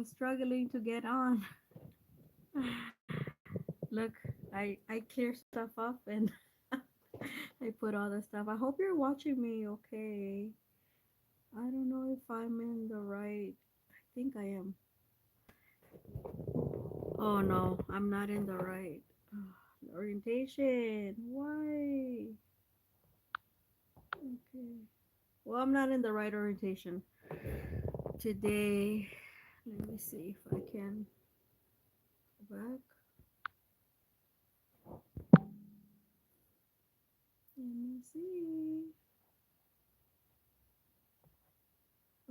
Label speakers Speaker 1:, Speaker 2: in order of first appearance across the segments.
Speaker 1: was struggling to get on. Look, I clear stuff up and I put all the stuff. I hope you're watching me okay. I don't know if I'm in the right. I think I am. Oh no, I'm not in the right orientation. Why? Okay. Well, I'm not in the right orientation today. Let me see if I can go back. Let me see.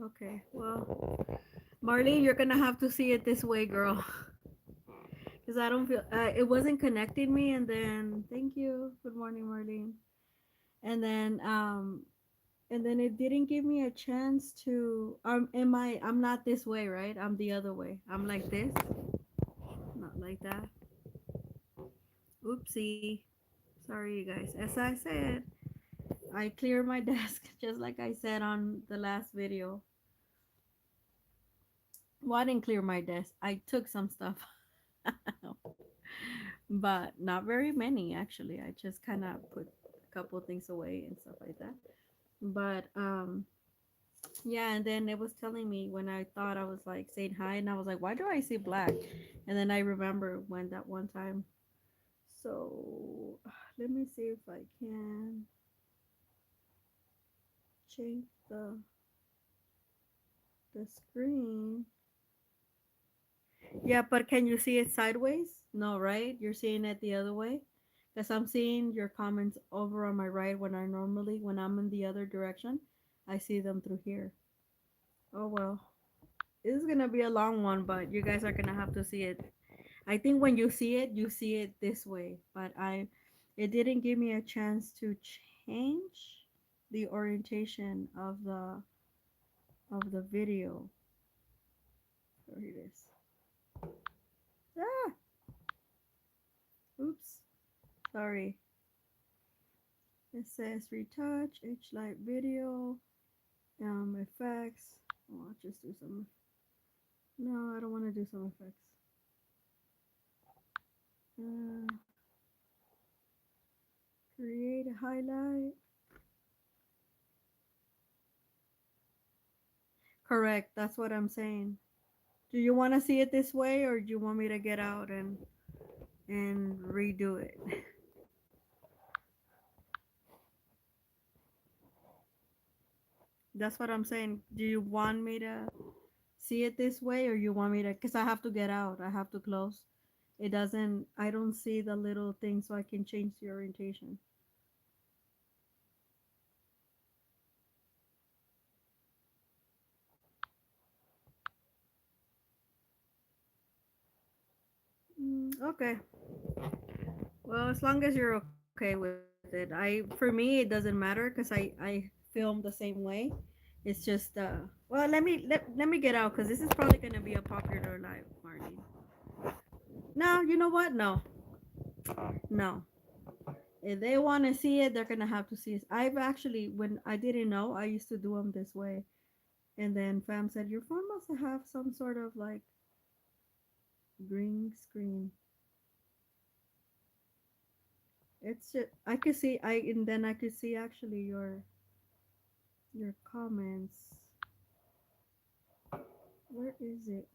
Speaker 1: Okay, well, Marlene, you're gonna have to see it this way, girl. Because I don't feel it wasn't connecting me, and then thank you. Good morning, Marlene. And then it didn't give me a chance to I'm not this way, right? I'm the other way. I'm like this, not like that. Oopsie. Sorry, you guys. As I said, I clear my desk just like I said on the last video. Well, I didn't clear my desk. I took some stuff, but not very many actually. I just kind of put a couple things away and stuff like that. But yeah, and then it was telling me when I thought I was like saying hi, and I was like, why do I see black? And then I remember when that one time. So let me see if I can change the screen. Yeah, but can you see it sideways? No, right? You're seeing it the other way? Because I'm seeing your comments over on my right when I'm in the other direction, I see them through here. Oh well. This is gonna be a long one, but you guys are gonna have to see it. I think when you see it this way. But it didn't give me a chance to change the orientation of the video. So here it is. Ah, oops. Sorry. It says retouch, H light video, effects. Oh, I'll just do some. No, I don't want to do some effects. Uh, create a highlight. Correct. That's what I'm saying. Do you want to see it this way, or do you want me to get out and redo it? That's what I'm saying. Do you want me to see it this way, or you want me to? Because I have to get out. I have to close. It doesn't. I don't see the little thing, so I can change the orientation. Okay. Well, as long as you're okay with it, for me it doesn't matter because I film the same way. It's just well, let me get out because this is probably gonna be a popular live, Marty. No, you know what? No, no. If they want to see it, they're gonna have to see it. I've actually, when I didn't know, I used to do them this way, and then fam said your phone must have some sort of like green screen. It's just I could see and then I could see actually your comments. Where is it?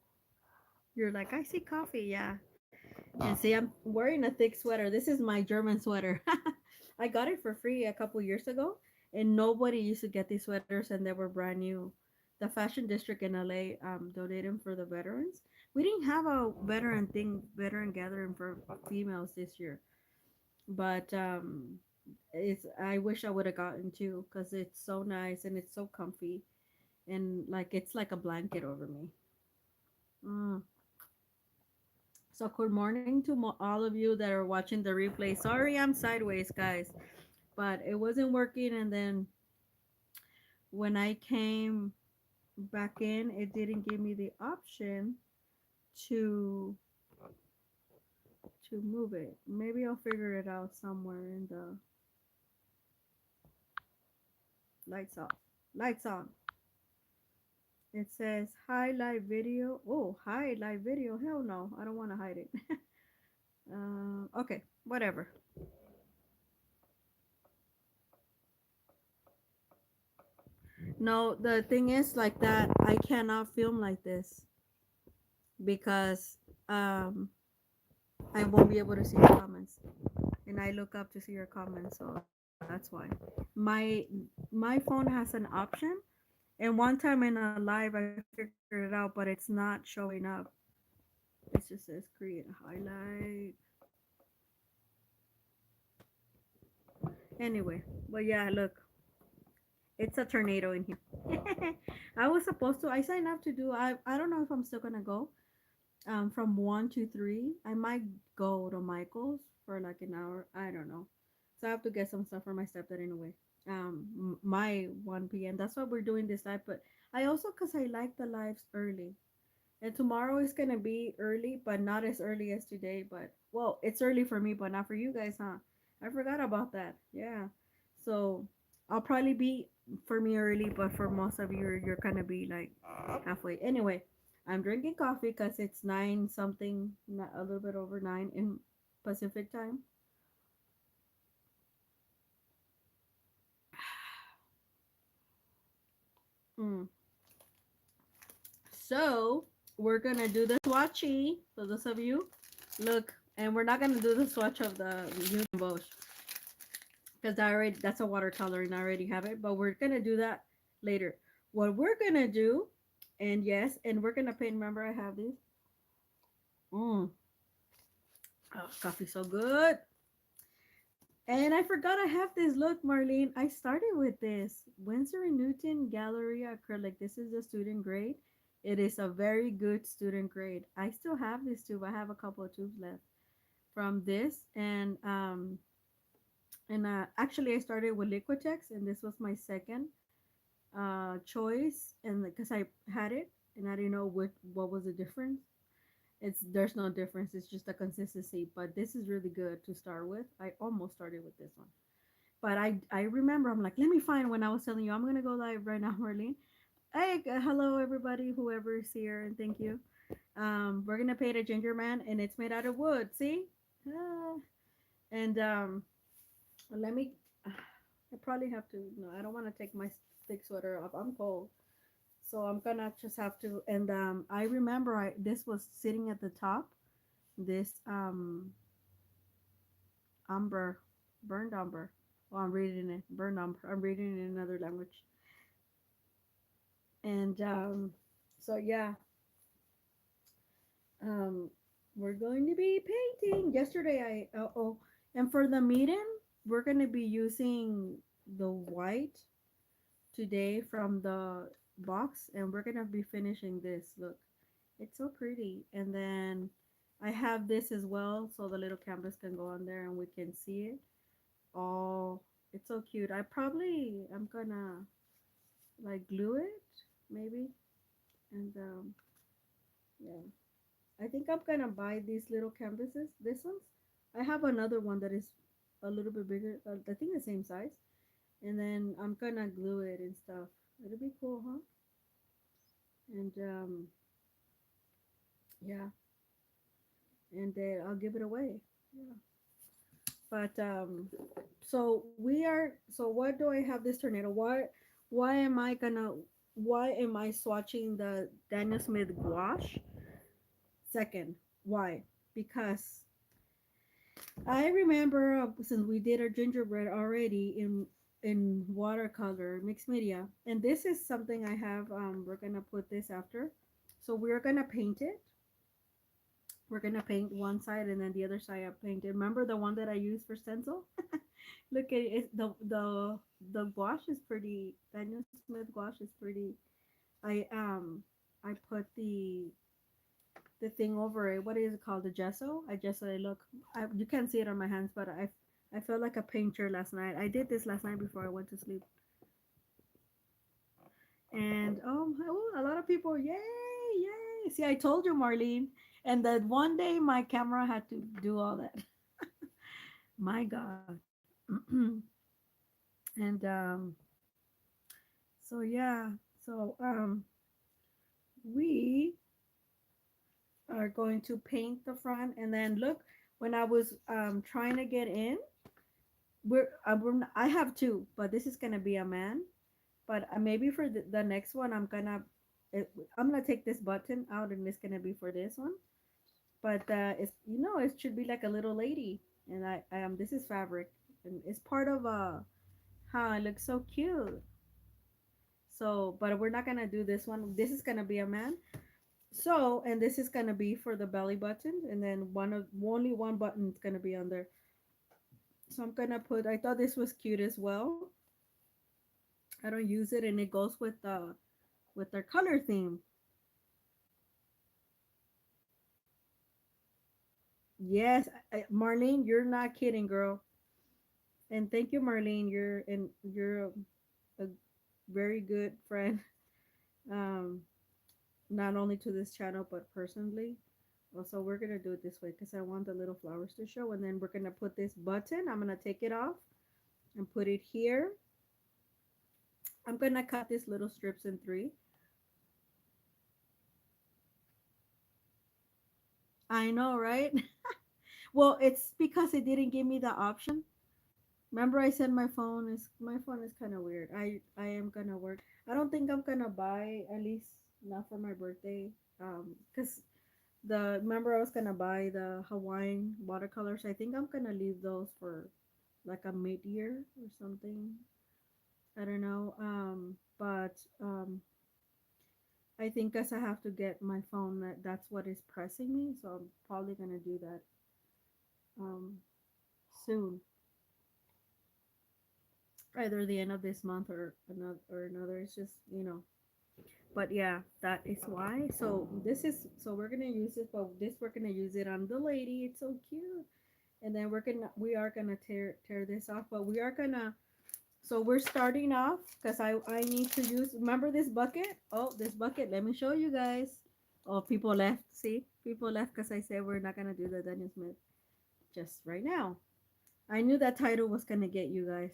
Speaker 1: You're like, I see coffee, yeah. And see, I'm wearing a thick sweater. This is my German sweater. I got it for free a couple years ago, and nobody used to get these sweaters, and they were brand new. The fashion district in LA donated them for the veterans. We didn't have a veteran gathering for females this year, but it's. I wish I would have gotten two because it's so nice and it's so comfy, and like it's like a blanket over me. Mm. So good morning to all of you that are watching the replay. Sorry I'm sideways, guys, but it wasn't working. And then when I came back in, it didn't give me the option to move it. Maybe I'll figure it out somewhere in the lights off, lights on. It says highlight video. Oh, highlight video. Hell no, I don't want to hide it. Okay, whatever. No, the thing is like that. I cannot film like this because I won't be able to see your comments, and I look up to see your comments, so that's why. My my phone has an option, and one time in a live I figured it out, but it's not showing up. It just says create a highlight. Anyway, but yeah, look, it's a tornado in here. I was supposed to. I signed up to do. I don't know if I'm still gonna go. From 1 to 3. I might go to Michael's for like an hour. I don't know. So I have to get some stuff for my stepdad anyway. My 1 p.m. That's why we're doing this live. But I also cause I like the lives early. And tomorrow is gonna be early, but not as early as today. But well, it's early for me, but not for you guys, huh? I forgot about that. Yeah. So I'll probably be for me early, but for most of you, you're gonna be like halfway. Anyway, I'm drinking coffee because it's 9 something, a little bit over 9 in Pacific time. Mm. So we're gonna do the swatchy. For those of you, look, and we're not gonna do the swatch of the Union Bosch because I already that's a watercolor and I already have it. But we're gonna do that later. What we're gonna do, and yes, and we're gonna paint. Remember, I have these. Mm. Oh, coffee so good. And I forgot I have this. Look, Marlene, I started with this Winsor and Newton Galleria acrylic. This is the student grade. It is a very good student grade. I still have this tube. I have a couple of tubes left from this, and actually I started with Liquitex, and this was my second choice, and because I had it and I didn't know what was the difference. It's there's no difference. It's just a consistency, but this is really good to start with. I almost started with this one. But I remember I'm like, let me find when I was telling you I'm gonna go live right now, Marlene. Hey, hello everybody, whoever is here, and thank you. We're gonna paint a ginger man, and it's made out of wood. See, ah. And let me. I probably have to. No, I don't want to take my thick sweater off. I'm cold, so I'm gonna just have to. And I remember I this was sitting at the top. This umber, burned umber. Well, I'm reading it. Burned umber. I'm reading it in another language. And so yeah, um, we're going to be painting. Yesterday, and for the meeting, we're going to be using the white today from the box, and we're going to be finishing this. Look, it's so pretty. And then I have this as well, so the little canvas can go on there and we can see it. Oh, it's so cute. I'm gonna like glue it, maybe, and yeah. I think I'm gonna buy these little canvases. This ones. I have another one that is a little bit bigger. I think the same size. And then I'm gonna glue it and stuff. It'll be cool, huh? And yeah. And then I'll give it away. Yeah. But so what do I have this tornado? Why am I gonna why am I swatching the Daniel Smith gouache? Second, why? Because I remember since we did our gingerbread already in watercolor mixed media, and this is something I have. We're gonna put this after, so we're gonna paint it. We're gonna paint one side and then the other side I painted. Remember the one that I used for stencil? Look at it. The gouache is pretty. Daniel Smith gouache is pretty. I I put the thing over it. What is it called? The gesso. I gesso it. Look, you can't see it on my hands, but I felt like a painter last night. I did this last night before I went to sleep, and a lot of people, yay, yay! See, I told you, Marlene, and that one day my camera had to do all that. My God, and so yeah, so we are going to paint the front. And then look, when I was trying to get in, I have two, but this is gonna be a man. But maybe for the next one, it, I'm gonna take this button out, and it's gonna be for this one. But it's, it should be like a little lady, and this is fabric, and it's part of how it looks so cute. So, but we're not gonna do this one. This is gonna be a man. So, and this is gonna be for the belly button, and then only one button is gonna be on there. So I'm gonna put. I thought this was cute as well. I don't use it, and it goes with their color theme. Yes, Marlene, you're not kidding, girl. And thank you, Marlene. You're a very good friend. Um, not only to this channel but personally. Also, we're gonna do it this way because I want the little flowers to show, and then we're gonna put this button. I'm gonna take it off and put it here. I'm gonna cut these little strips in three. I know, right? Well, it's because it didn't give me the option. Remember, I said my phone is kind of weird. I am gonna work. I don't think I'm gonna buy, at least not for my birthday. Cause the remember I was gonna buy the Hawaiian watercolors. I think I'm gonna leave those for like a mid-year or something. I don't know. But I think as I have to get my phone, that's what is pressing me. So I'm probably gonna do that um soon, either the end of this month or another. It's just But yeah, that is why. So we're gonna use this, but this we're gonna use it on the lady. It's so cute. And then we are gonna tear this off, but we are gonna. So we're starting off because I need to use. Remember this bucket? Oh, this bucket. Let me show you guys. Oh, people left. See, people left because I said we're not gonna do the Daniel Smith just right now. I knew that title was gonna get you guys.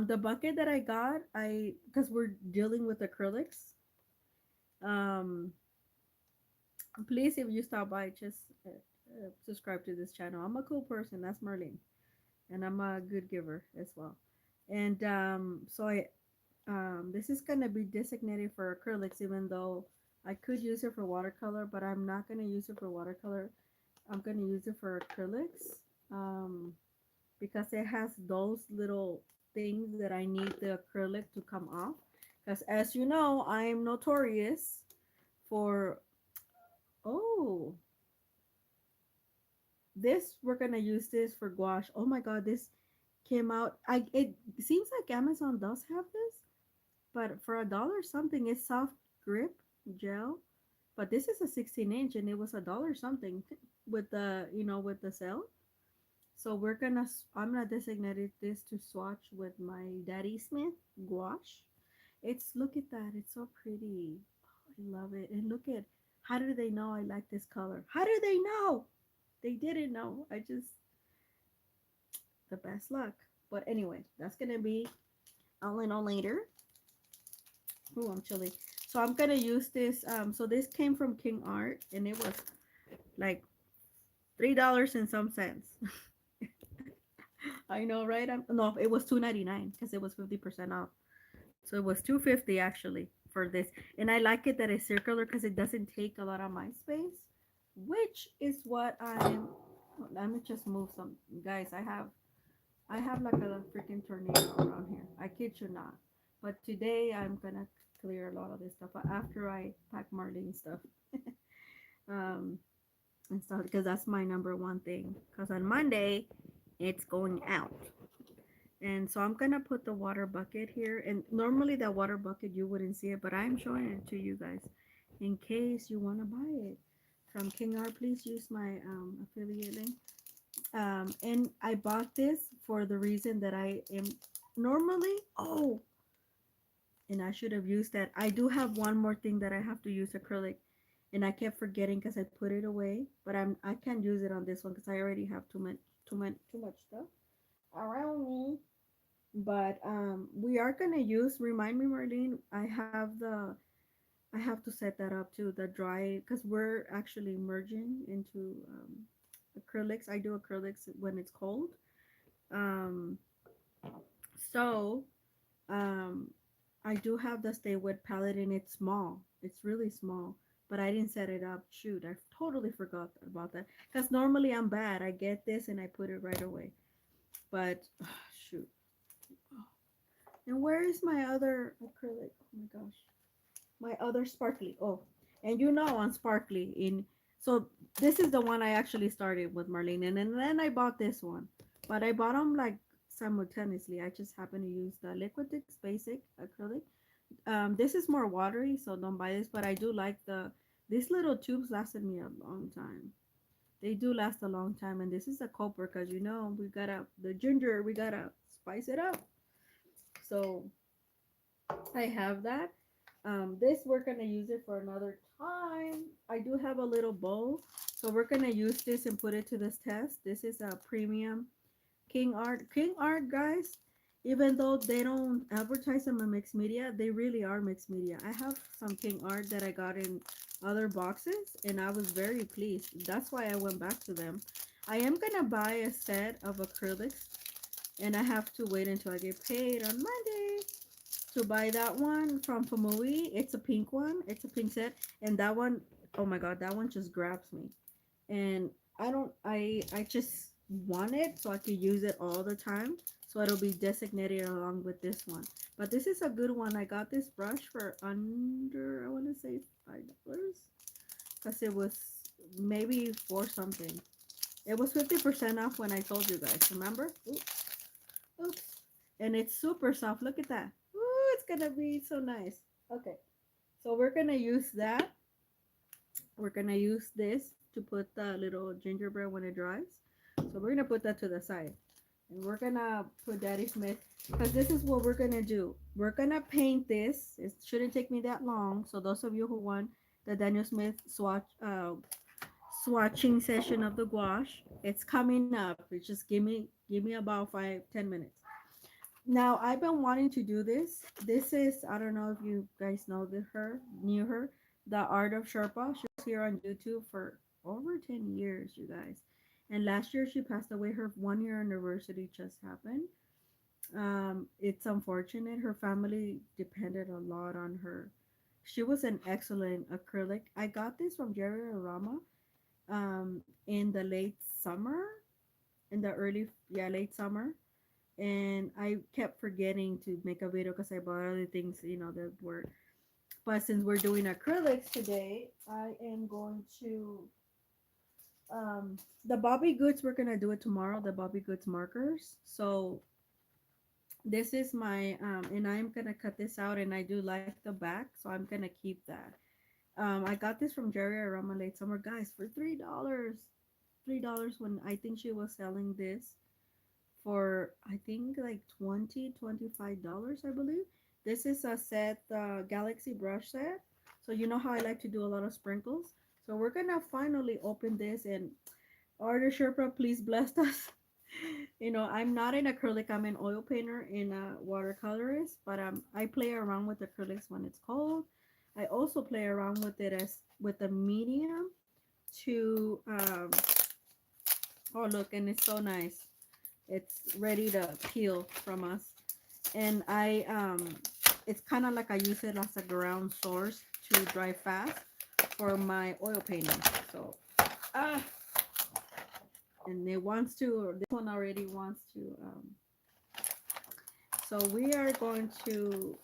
Speaker 1: The bucket that I got, because we're dealing with acrylics. Um, Please, if you stop by, just subscribe to this channel. I'm a cool person. That's Marlene, and I'm a good giver as well. And this is gonna be designated for acrylics, even though I could use it for watercolor, but I'm not gonna use it for watercolor. I'm gonna use it for acrylics, um, because it has those little things that I need the acrylic to come off. Because as you know, I'm notorious for oh this we're gonna use this for gouache. Oh my god, this came out. It seems like Amazon does have this, but for $1 something, it's soft grip gel. But this is a 16-inch, and it was $1 something with the sale. So I'm gonna designate this to swatch with my Daddy Smith gouache. Look at that, it's so pretty. Oh, I love it. And look at, how do they know I like this color? How do they know? They didn't know. I just the best luck. But anyway, that's gonna be all in all later. Ooh, I'm chilly. So I'm gonna use this. So this came from King Art, and it was like $3 and some cents. I know, right? No, it was $2.99 because it was 50% off. So it was $2.50 actually for this, and I like it that it's circular because it doesn't take a lot of my space, which is what I'm. Let me just move some, guys. I have like a freaking tornado around here. I kid you not. But today I'm gonna clear a lot of this stuff after I pack Marlene's stuff. um, and stuff because that's my number one thing. Because on Monday, it's going out. And so I'm gonna put the water bucket here. And normally that water bucket you wouldn't see it, but I'm showing it to you guys in case you wanna buy it from King R. Please use my affiliate link. And I bought this for the reason that I am normally. Oh, and I should have used that. I do have one more thing that I have to use acrylic, and I kept forgetting because I put it away. But I can't use it on this one because I already have too much stuff around me. But we are gonna use. Remind me, Marlene. I have the I have to set that up too. The dry, because we're actually merging into acrylics. I do acrylics when it's cold. Um, so um, I do have the Stay Wet palette and it's small. It's really small, but I didn't set it up. Shoot, I totally forgot about that. Because normally I'm bad. I get this and I put it right away. But shoot. And where is my other acrylic? Oh my gosh. My other sparkly. Oh, and you know on sparkly in so this is the one I actually started with Marlene, and then I bought this one, but I bought them like simultaneously. I just happened to use the Liquitex Basic acrylic. This is more watery, so don't buy this. But I do like these little tubes lasted me a long time. They do last a long time, and this is a copper because you know we gotta the ginger, we gotta spice it up. So I have that. This we're gonna use it for another time. I do have a little bowl, so we're gonna use this and put it to this test. This is a premium King Art. King Art, guys. Even though they don't advertise them in mixed media, they really are mixed media. I have some King Art that I got in other boxes, and I was very pleased. That's why I went back to them. I am gonna buy a set of acrylics, and I have to wait until I get paid on Monday to buy that one from Famui. It's a pink one. It's a pink set, and that one, oh my god, that one just grabs me. And I don't, I just want it so I can use it all the time. So it'll be designated along with this one. But this is a good one. I got this brush for under, I want to say $5, because it was maybe four something. It was 50% off when I told you guys. Remember? Oops. Oops. And it's super soft. Look at that. Ooh, it's gonna be so nice. Okay. So we're gonna use that. We're gonna use this to put the little gingerbread when it dries. So we're gonna put that to the side. And we're gonna put Daddy Smith because this is what we're gonna do. We're gonna paint this. It shouldn't take me that long. So those of you who want the Daniel Smith swatching session of the gouache, it's coming up. It's just give me about 5-10 minutes. Now I've been wanting to do this. This is I don't know if you guys know knew her, the Art of Sherpa. She was here on YouTube for over 10 years, you guys. And last year she passed away. Her 1 year anniversary just happened. It's unfortunate. Her family depended a lot on her. She was an excellent acrylic. I got this from Jerry Arama in the late summer, in the early yeah late summer, and I kept forgetting to make a video because I bought other things, that were. But since we're doing acrylics today, I am going to the Bobby Goods. We're gonna do it tomorrow. The Bobby Goods markers. So this is my and I'm gonna cut this out, and I do like the back, so I'm gonna keep that. I got this from Jerry Arama late summer, guys, for $3. $3 when I think she was selling this for I think like 20 $25, I believe. This is a set, Galaxy brush set. So you know how I like to do a lot of sprinkles. So we're gonna finally open this, and Artist Sherpa, please bless us. I'm not an acrylic, I'm an oil painter and a watercolorist, but I play around with acrylics when it's cold. I also play around with it as with a medium to oh look, and it's so nice. It's ready to peel from us. And it's kind of like I use it as a ground source to dry fast for my oil painting. So ah and it wants to, this one already wants to so we are going to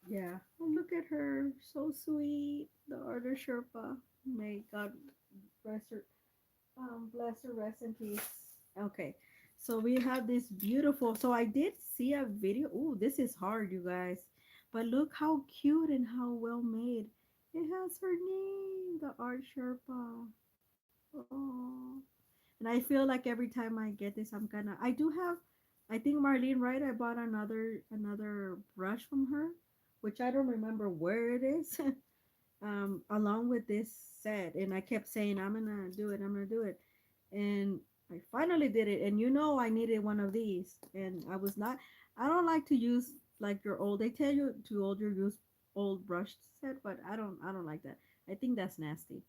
Speaker 1: yeah, oh, look at her, so sweet, the Artist Sherpa. May God rest her, bless her, rest in peace. Okay, so we have this beautiful. So I did see a video. Oh, this is hard, you guys, but look how cute and how well made. It has her name, the Art Sherpa. Oh, and I feel like every time I get this, I'm gonna. I do have. I think Marlene, right? I bought another brush from her, which I don't remember where it is. Along with this set, and I kept saying I'm gonna do it. I'm gonna do it, and I finally did it. And I needed one of these, and I was not. I don't like to use like your old. They tell you to hold your use old brush set, but I don't like that. I think that's nasty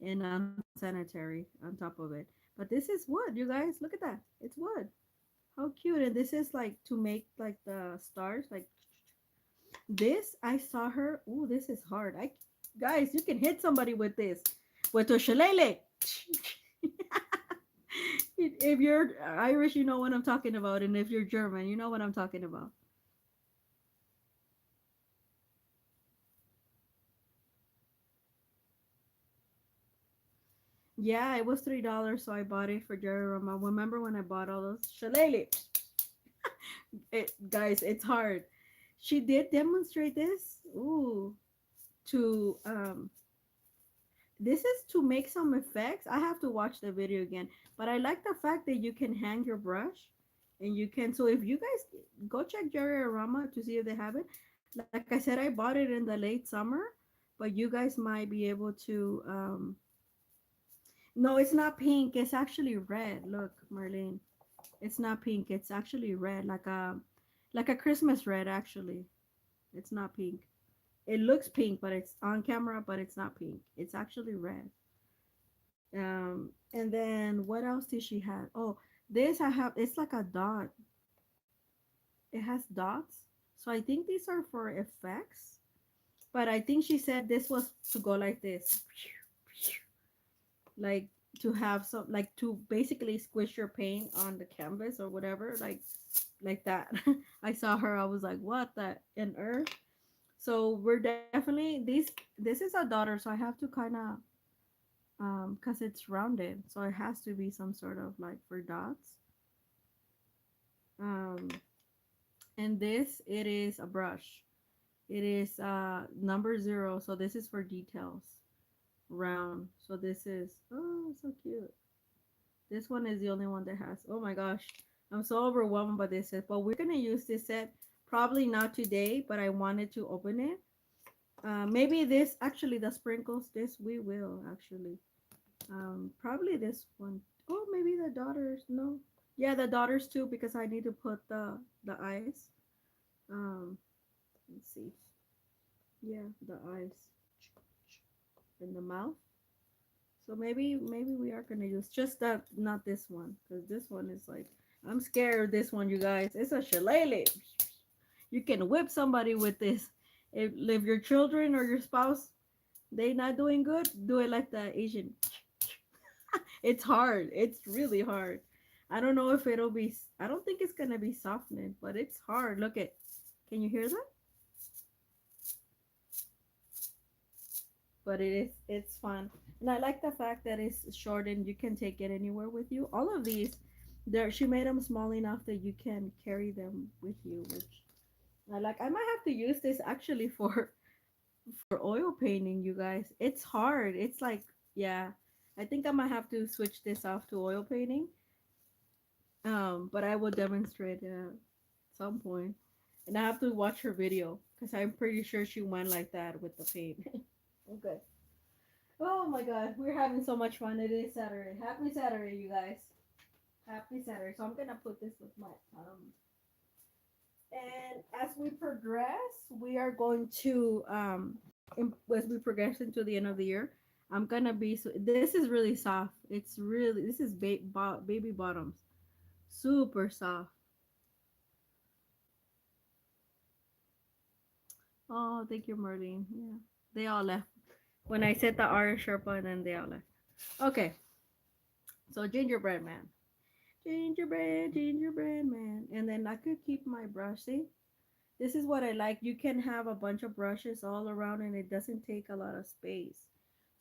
Speaker 1: and unsanitary on top of it. But this is wood, you guys. Look at that. It's wood. How cute! And this is like to make like the stars. Like this, I saw her. Ooh, this is hard. I guys, you can hit somebody with this. With a shillelagh. If you're Irish, you know what I'm talking about, and if you're German, you know what I'm talking about. Yeah, it was $3, so I bought it for Jerry Roma. Remember when I bought all those shillelagh? Guys, it's hard. She did demonstrate this. Ooh, to this is to make some effects. I have to watch the video again, but I like the fact that you can hang your brush, and you can. So if you guys go check Jerry Rama to see if they have it. Like I said, I bought it in the late summer, but you guys might be able to. No, it's not pink. It's actually red. Look, Marlene. It's not pink. It's actually red, like a Christmas red. Actually, it's not pink. It looks pink, but it's on camera, but it's not pink. It's actually red. And then what else did she have? Oh, this I have. It's like a dot. It has dots. So I think these are for effects. But I think she said this was to go like this, like to have some, like to basically squish your paint on the canvas or whatever, like that. I saw her. I was like, what the in earth? So we're definitely this is a daughter, so I have to kind of because it's rounded, so it has to be some sort of like for dots. Um, and this it is a brush. It is number 0, so this is for details. Round. So this is oh so cute. This one is the only one that has. Oh my gosh, I'm so overwhelmed by this set. But we're gonna use this set probably not today, but I wanted to open it. Maybe this actually the sprinkles. This we will actually. Probably this one. Oh, maybe the daughters. No, yeah, the daughters too because I need to put the eyes. Um, let's see. Yeah, the eyes and the mouth. So maybe we are gonna use just that, not this one, because this one is like I'm scared of this one, you guys. It's a shillelagh. You can whip somebody with this. If your children or your spouse they not doing good, do it like the Asian. It's hard. It's really hard. I don't know if it'll be. I don't think it's gonna be softening, but it's hard. Look at. Can you hear that? But it is. It's fun, and I like the fact that it's short and you can take it anywhere with you. All of these, there she made them small enough that you can carry them with you, which I like. I might have to use this actually for oil painting, you guys. It's hard. It's like yeah. I think I might have to switch this off to oil painting. But I will demonstrate at some point, and I have to watch her video because I'm pretty sure she went like that with the paint. Okay. Oh my God, we're having so much fun. It is Saturday. Happy Saturday, you guys. Happy Saturday. So I'm gonna put this with my and as we progress, we are going to as we progress into the end of the year, I'm gonna be so this is really soft. It's really this is baby bottoms, super soft. Oh, thank you, Marlene. Yeah, they all left when I said the R Sherpa, and then they all left. Okay, so gingerbread man, gingerbread man, and then I could keep my brush. See, this is what I like. You can have a bunch of brushes all around and it doesn't take a lot of space.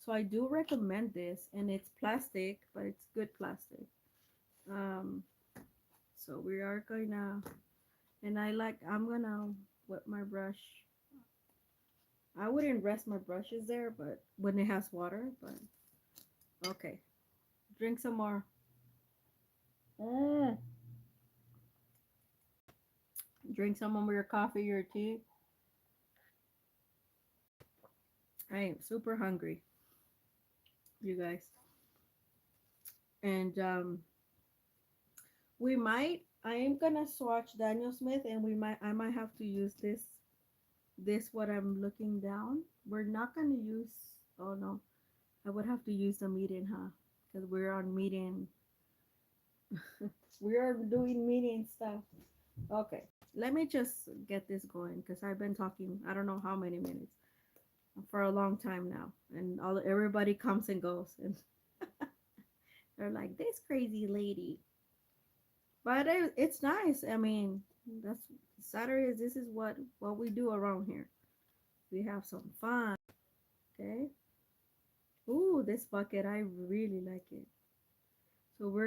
Speaker 1: So I do recommend this and it's plastic, but it's good plastic. Um, so we are gonna, and I'm gonna wet my brush. I wouldn't rest my brushes there, but when it has water, but okay. Drink some more. Mm. Drink some of your coffee or tea. I am super hungry, you guys. And we might. I am gonna swatch Daniel Smith, and I might have to use this what I'm looking down. We're not gonna use. Oh no, I would have to use the median, huh? Because we're on median. We are doing median stuff. Okay, let me just get this going because I've been talking. I don't know how many minutes for a long time now, and all everybody comes and goes, and they're like this crazy lady. But it's nice. I mean, that's Saturdays. This is what we do around here. We have some fun. Okay. Ooh, this bucket, I really like it. So we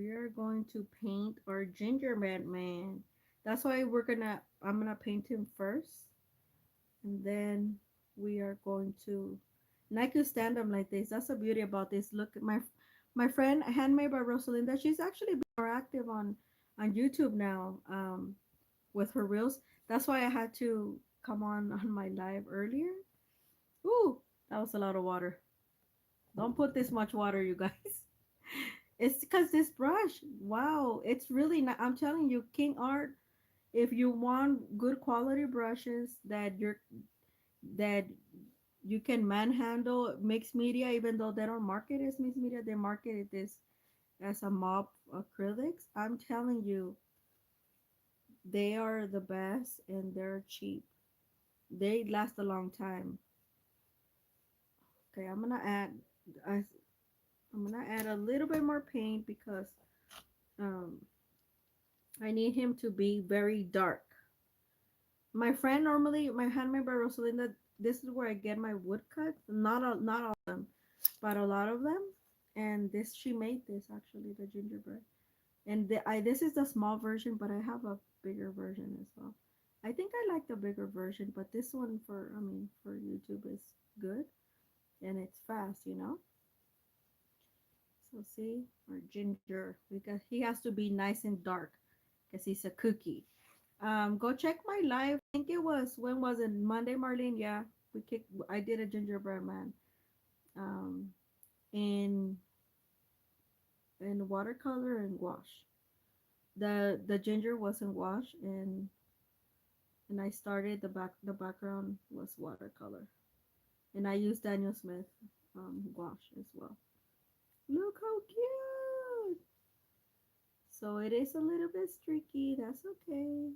Speaker 1: are going to paint our gingerbread man. That's why I'm gonna paint him first, and then we are going to, and I could stand them like this. That's the beauty about this. Look at my friend Handmade by Rosalinda. She's actually been more active on YouTube now, with her reels. That's why I had to come on my live earlier. Ooh, that was a lot of water. Don't put this much water, you guys. It's because this brush, wow, it's really not. I'm telling you, King Art. If you want good quality brushes that you can manhandle mixed media, even though they don't market it as mixed media, they market this as a mop acrylics. I'm telling you, they are the best and they're cheap. They last a long time. Okay, I, I'm gonna add a little bit more paint because um I need him to be very dark. My friend normally my handmade by Rosalinda. This is where I get my woodcuts. Not all of them, but a lot of them. And this she made this actually the gingerbread. And this is the small version, but I have a bigger version as well. I think I like the bigger version, but this one for YouTube is good and it's fast. So see, our ginger because he has to be nice and dark because he's a cookie. Go check my live. I think it was when was it Monday, Marlene? Yeah, I did a gingerbread man. Um, in watercolor and gouache. The ginger wasn't wash and I started the background was watercolor and I used Daniel Smith gouache as well. Look how cute! So it is a little bit streaky. That's okay.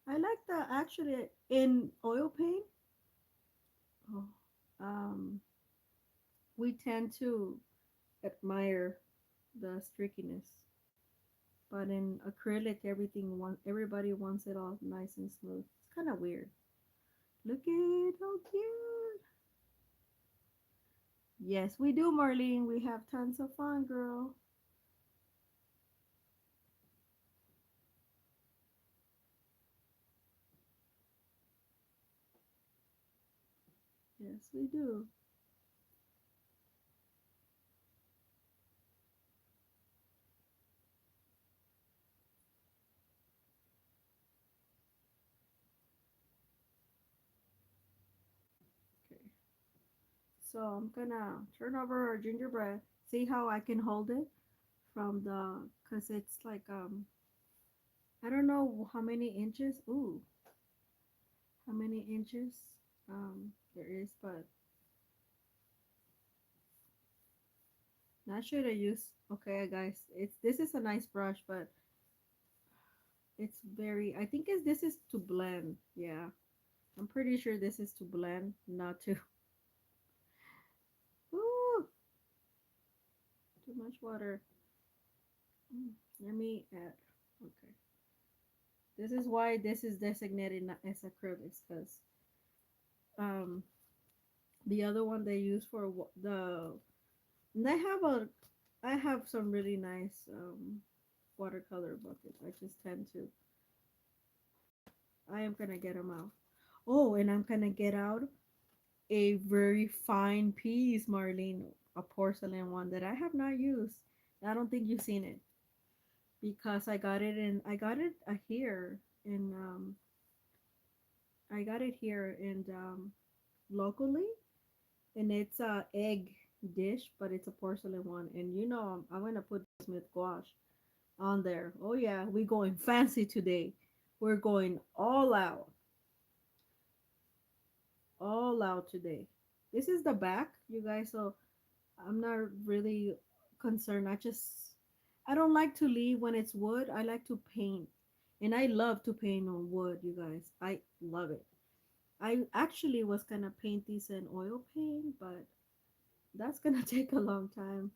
Speaker 1: I like the actually in oil paint. Oh, um, we tend to admire the streakiness, but in acrylic, everybody wants it all nice and smooth. It's kind of weird. Look at how cute. Yes, we do, Marlene. We have tons of fun, girl. Yes, we do. Okay. So I'm gonna turn over our gingerbread. See how I can hold it cause it's like I don't know how many inches. Ooh, how many inches there is, but not sure to use. Okay, guys, this is a nice brush, but it's very. I think this is to blend. Yeah, I'm pretty sure this is to blend, not to. Ooh, too much water. Mm, let me add. Okay, this is why this is designated not as acrylics, because um the other one they use for the and I have some really nice watercolor buckets. I just tend to. I am gonna get them out. Oh, and I'm gonna get out a very fine piece, Marlene, a porcelain one that I have not used. I don't think you've seen it because I got it here in I got it here in locally, and it's a egg. dish, but it's a porcelain one. And you know, I'm gonna put Smith gouache on there. Oh yeah, we going fancy today. We're going all out today. This is the back, you guys. So I'm not really concerned. I don't like to leave when it's wood. I like to paint, and I love to paint on wood, you guys. I love it. I actually was gonna paint these in oil paint, but that's gonna take a long time.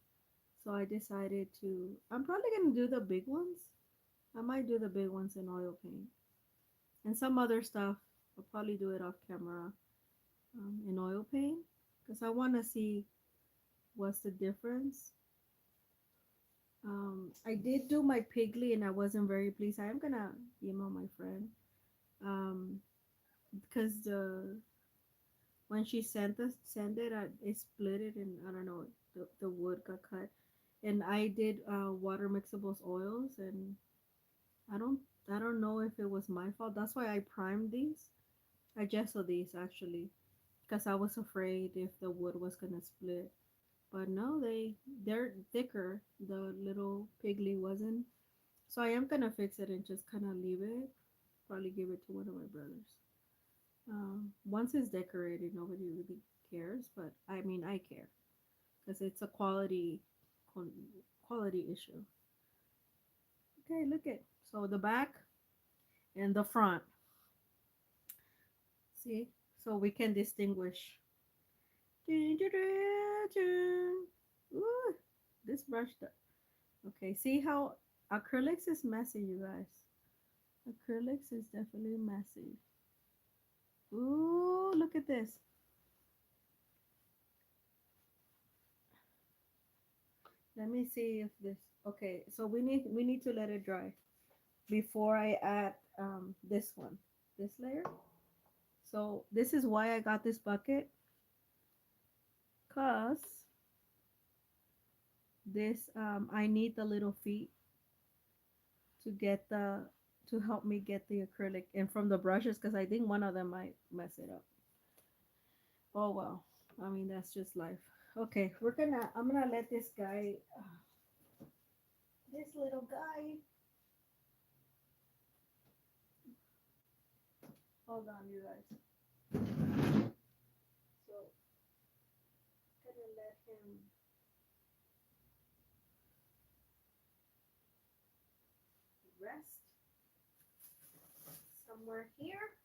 Speaker 1: So I decided to. I'm probably gonna do the big ones. I might do the big ones in oil paint, and some other stuff. I'll probably do it off camera in oil paint because I want to see what's the difference. I did do my pigly and I wasn't very pleased. I am gonna email my friend um, because the when she sent it, it split it and I don't know the wood got cut. And I did water mixables oils and I don't I don't know if it was my fault. That's why I primed these. I gessoed these actually because I was afraid if the wood was gonna split. But no, they're thicker. The little pigly wasn't. So I am gonna fix it and just kind of leave it. Probably give it to one of my brothers. Once it's decorated, nobody really cares, but I mean I care because it's a quality issue. Okay, look at so the back and the front. See, so we can distinguish. Ooh, this brush. Okay, see how acrylics is messy, you guys. Acrylics is definitely messy. Ooh, look at this. Let me see if this. Okay, so we need to let it dry before I add this one, this layer. So this is why I got this bucket, cause this I need the little feet to get the to help me get the acrylic and from the brushes because I think one of them might mess it up. Oh well, I mean that's just life. Okay, I'm gonna let this guy, this little guy. Hold on, you guys. So gonna let him rest somewhere here.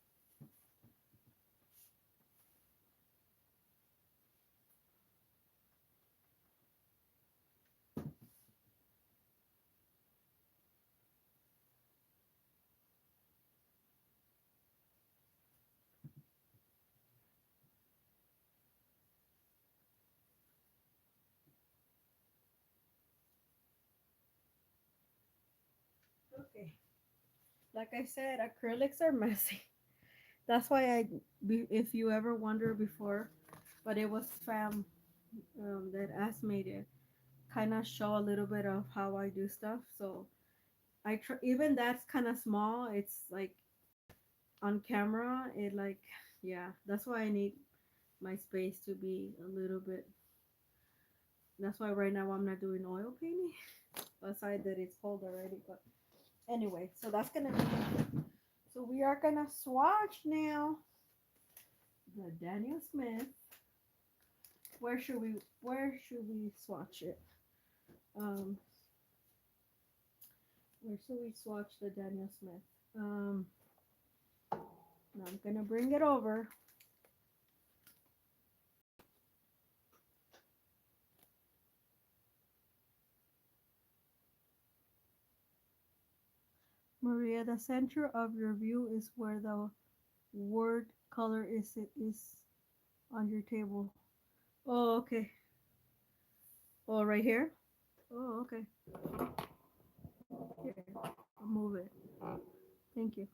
Speaker 1: Okay. Like I said, acrylics are messy. That's why if you ever wonder before, but it was fam that asked me to kind of show a little bit of how I do stuff. So even that's kind of small. It's like on camera, yeah. That's why I need my space to be a little bit. That's why right now I'm not doing oil painting. Aside that it's cold already, but anyway, so that's gonna be. So we are gonna swatch now the Daniel Smith. Where should we swatch it? Um, where should we swatch the Daniel Smith? Now I'm gonna bring it over. Maria, the center of your view is where the word color is on your table. Oh, okay. Oh, right here. Oh, okay. Here, I'll move it. Thank you.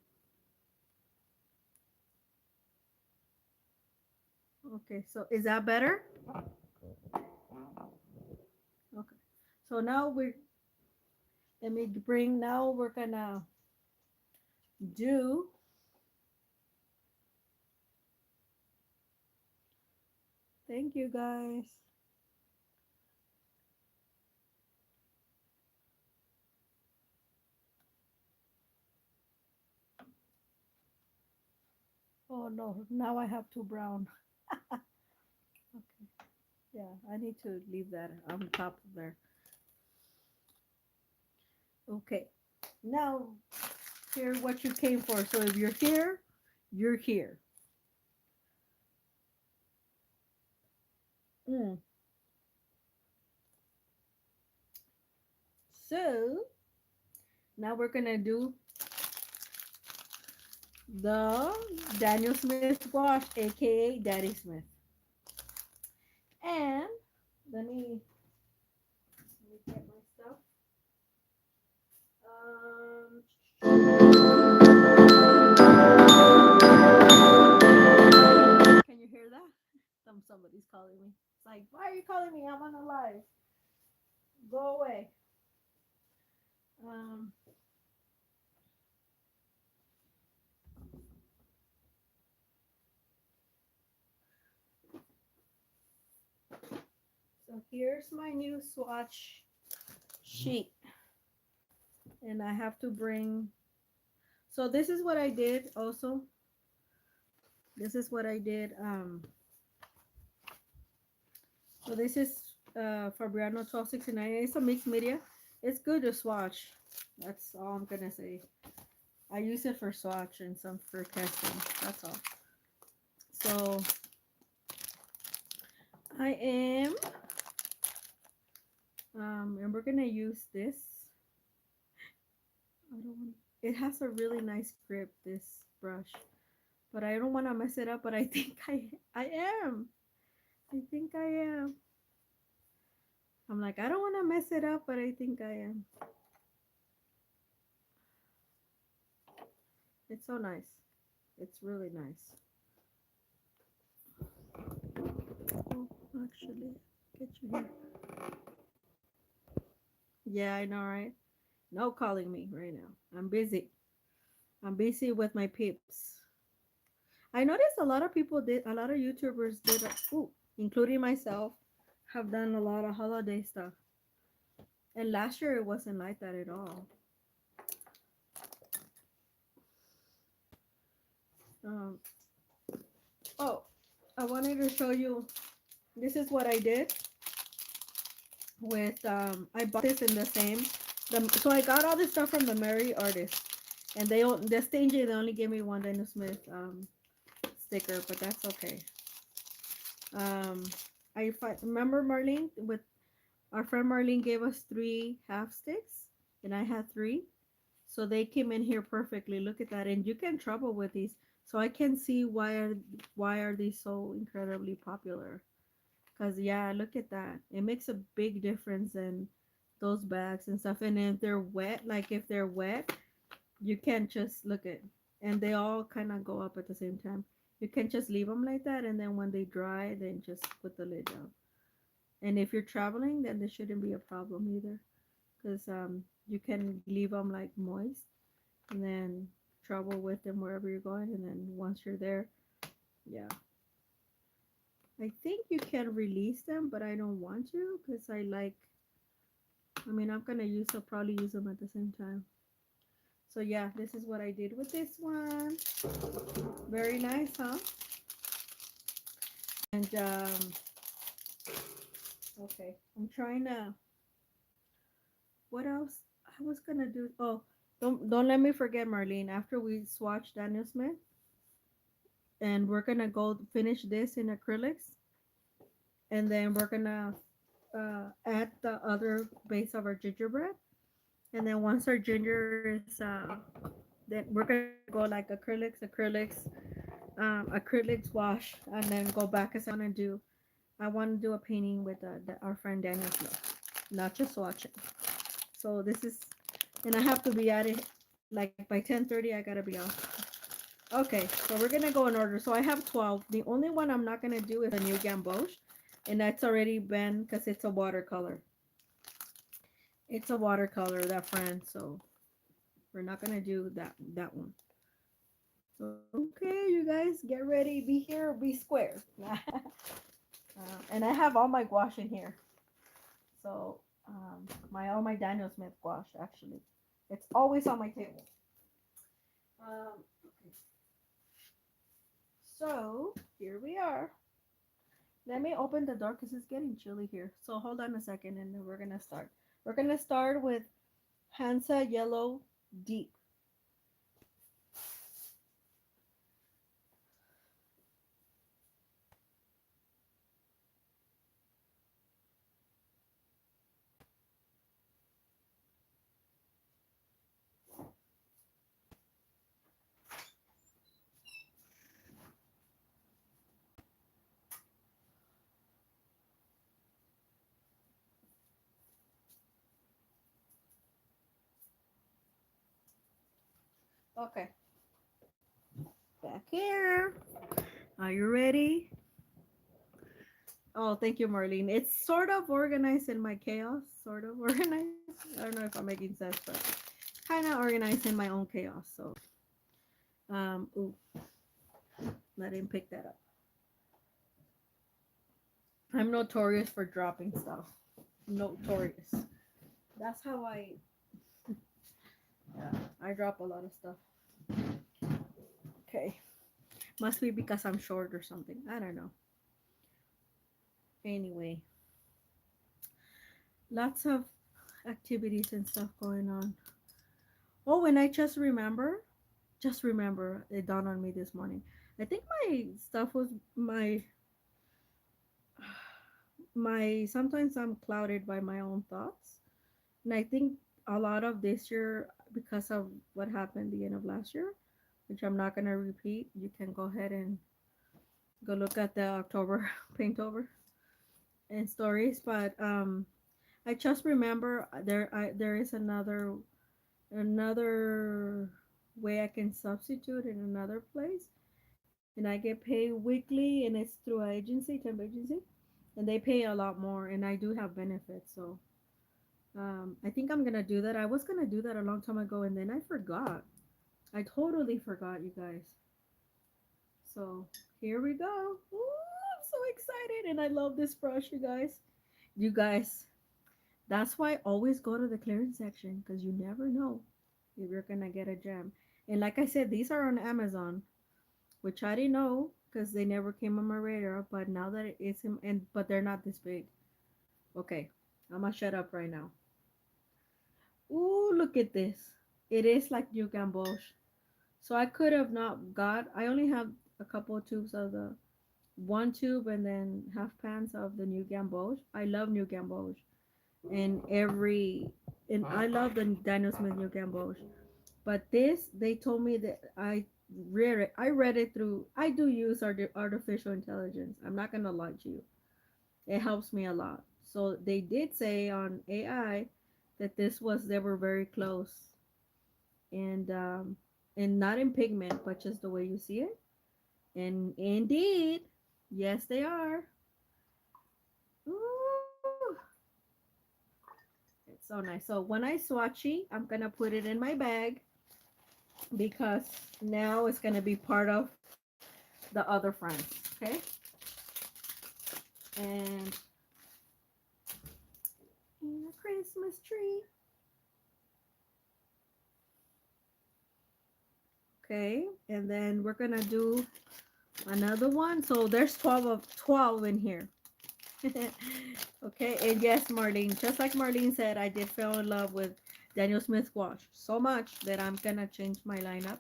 Speaker 1: Okay, so is that better? Okay. So now let me bring, now we're gonna do, thank you guys. Oh no, now I have two brown. Okay. Yeah, I need to leave that on top of there. Okay. Now, here what you came for. So if you're here, you're here. Mm. So now we're gonna do the Daniel Smith wash, aka Daddy Smith. And let me get my stuff. Can you hear that? Somebody's calling me. It's like, why are you calling me? I'm on a live. Go away. Um, so here's my new swatch sheet, and I have to bring. So this is what I did. Also, this is what I did. So this is Fabriano 1269. It's a mixed media. It's good to swatch. That's all I'm gonna say. I use it for swatch and some for testing. That's all. So I am and we're gonna use this. I don't want. It has a really nice grip. This brush, but I don't want to mess it up. But I think I am. I think I am. I'm like I don't want to mess it up, but I think I am. It's so nice. It's really nice. Oh, actually, get you here. Yeah, I know, right? No calling me right now. I'm busy. I'm busy with my peeps. I noticed a lot of people did, a lot of YouTubers did, ooh, including myself, have done a lot of holiday stuff. And last year it wasn't like that at all. Um, oh, I wanted to show you. This is what I did with. I bought this in the same. So I got all this stuff from the Mary artist, and the stingy they only gave me one Daniel Smith sticker, but that's okay. Um, remember Marlene with our friend Marlene gave us three half sticks, and I had three. So they came in here perfectly. Look at that, and you can trouble with these. So I can see why are these so incredibly popular. Cause yeah, look at that. It makes a big difference in those bags and stuff. And if they're wet, like if they're wet, you can't just look at, and they all kind of go up at the same time. You can just leave them like that, and then when they dry, then just put the lid down. And if you're traveling, then there shouldn't be a problem either, because you can leave them like moist, and then travel with them wherever you're going, and then once you're there, yeah. I think you can release them, but I don't want to because I like. I mean, I'm gonna use. I'll probably use them at the same time. So yeah, this is what I did with this one. Very nice, huh? And okay, I'm trying to. What else? I was gonna do. Oh, don't let me forget, Marlene. After we swatch Daniel Smith, and we're gonna go finish this in acrylics, and then we're gonna add the other base of our gingerbread, and then once our ginger is then we're gonna go like acrylics wash, and then go back as I want to do a painting with our friend Daniel Smith, not just swatch it. So this is, and I have to be at it like by 10:30. I gotta be off. Okay, so we're gonna go in order. So I have 12. The only one I'm not gonna do is a new gamboge, and that's already been because it's a watercolor. It's a watercolor, that friend. So we're not gonna do that one. So okay, you guys, get ready. Be here, be square. And I have all my gouache in here. So my all my Daniel Smith gouache actually, it's always on my table. Okay. So here we are. Let me open the door because it's getting chilly here. So hold on a second and then we're gonna start. We're gonna start with Hansa Yellow Deep. Okay, back here. Are you ready? Oh, thank you, Marlene. It's sort of organized in my chaos. Sort of organized. I don't know if I'm making sense, but kind of organized in my own chaos. So, ooh, I didn't pick that up. I'm notorious for dropping stuff. Notorious. That's how yeah, I drop a lot of stuff. Okay. Must be because I'm short or something. I don't know. Anyway, lots of activities and stuff going on. Oh, and I just remember, it dawned on me this morning. I think my stuff was sometimes I'm clouded by my own thoughts. And I think a lot of this year, because of what happened the end of last year, which I'm not going to repeat, you can go ahead and go look at the October paintover and stories. But I just remember there is another way I can substitute in another place, and I get paid weekly, and it's through an agency, temp agency, and they pay a lot more, and I do have benefits. So I think I'm gonna do that. I was gonna do that a long time ago, and then I forgot. I totally forgot, you guys. So here we go. Ooh, I'm so excited, and I love this brush, you guys. You guys, that's why I always go to the clearance section because you never know if you're gonna get a gem. And like I said, these are on Amazon, which I didn't know because they never came on my radar. But now that it is but they're not this big. Okay, I'm gonna shut up right now. Ooh, look at this. It is like New Gamboge. So I could have not got. I only have a couple of tubes of the one tube and then half pans of the New Gamboge. I love New Gamboge, and I love the Daniel Smith New Gamboge. But this, they told me that read it. I read it through. I do use artificial intelligence. I'm not gonna lie to you. It helps me a lot. So they did say on AI that they were very close, and not in pigment, but just the way you see it. And indeed, yes, they are. Ooh, it's so nice. So when I swatchy, I'm gonna put it in my bag because now it's gonna be part of the other friends. Okay, and a Christmas tree. Okay, and then we're gonna do another one. So there's 12 in here. Okay, and yes, Marlene, just like Marlene said, I did fall in love with Daniel Smith Gouache so much that I'm gonna change my lineup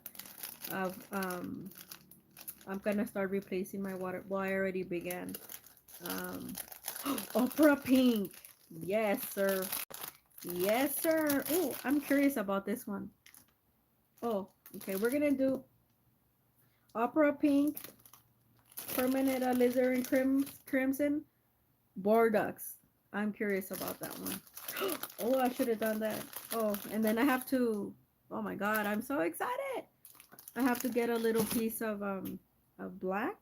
Speaker 1: of I'm gonna start replacing my water. Well, I already began. Um, Opera Pink. Yes, sir. Yes, sir. Oh, I'm curious about this one. Oh, okay. We're gonna do Opera Pink, Permanent Alizarin Crimson, Bordeaux. I'm curious about that one. Oh, I should have done that. Oh, and then I have to. Oh my God, I'm so excited! I have to get a little piece of black.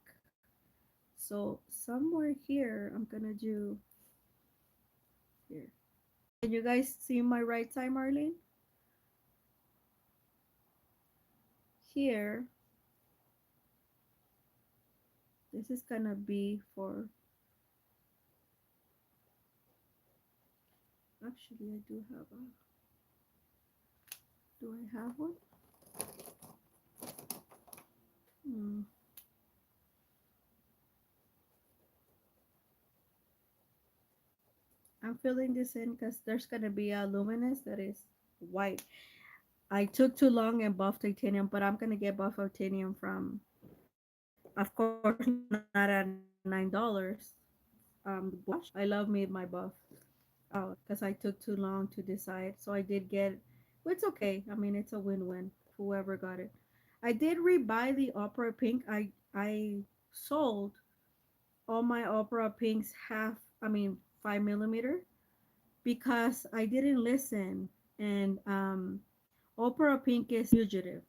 Speaker 1: So somewhere here, I'm gonna do here. Can you guys see my right side, Marlene? Here, this is gonna be for. Actually, I do have a. Do I have one? Hmm. I'm filling this in because there's gonna be a luminous that is white. I took too long and buff titanium, but I'm gonna get buff titanium from, of course, not at $9. Gouache. I love me my buff out because I took too long to decide. So I did get. Well, it's okay. I mean, it's a win-win. Whoever got it. I did rebuy the opera pink. I sold all my opera pinks half. I mean 5 millimeter because I didn't listen. And opera pink is fugitive,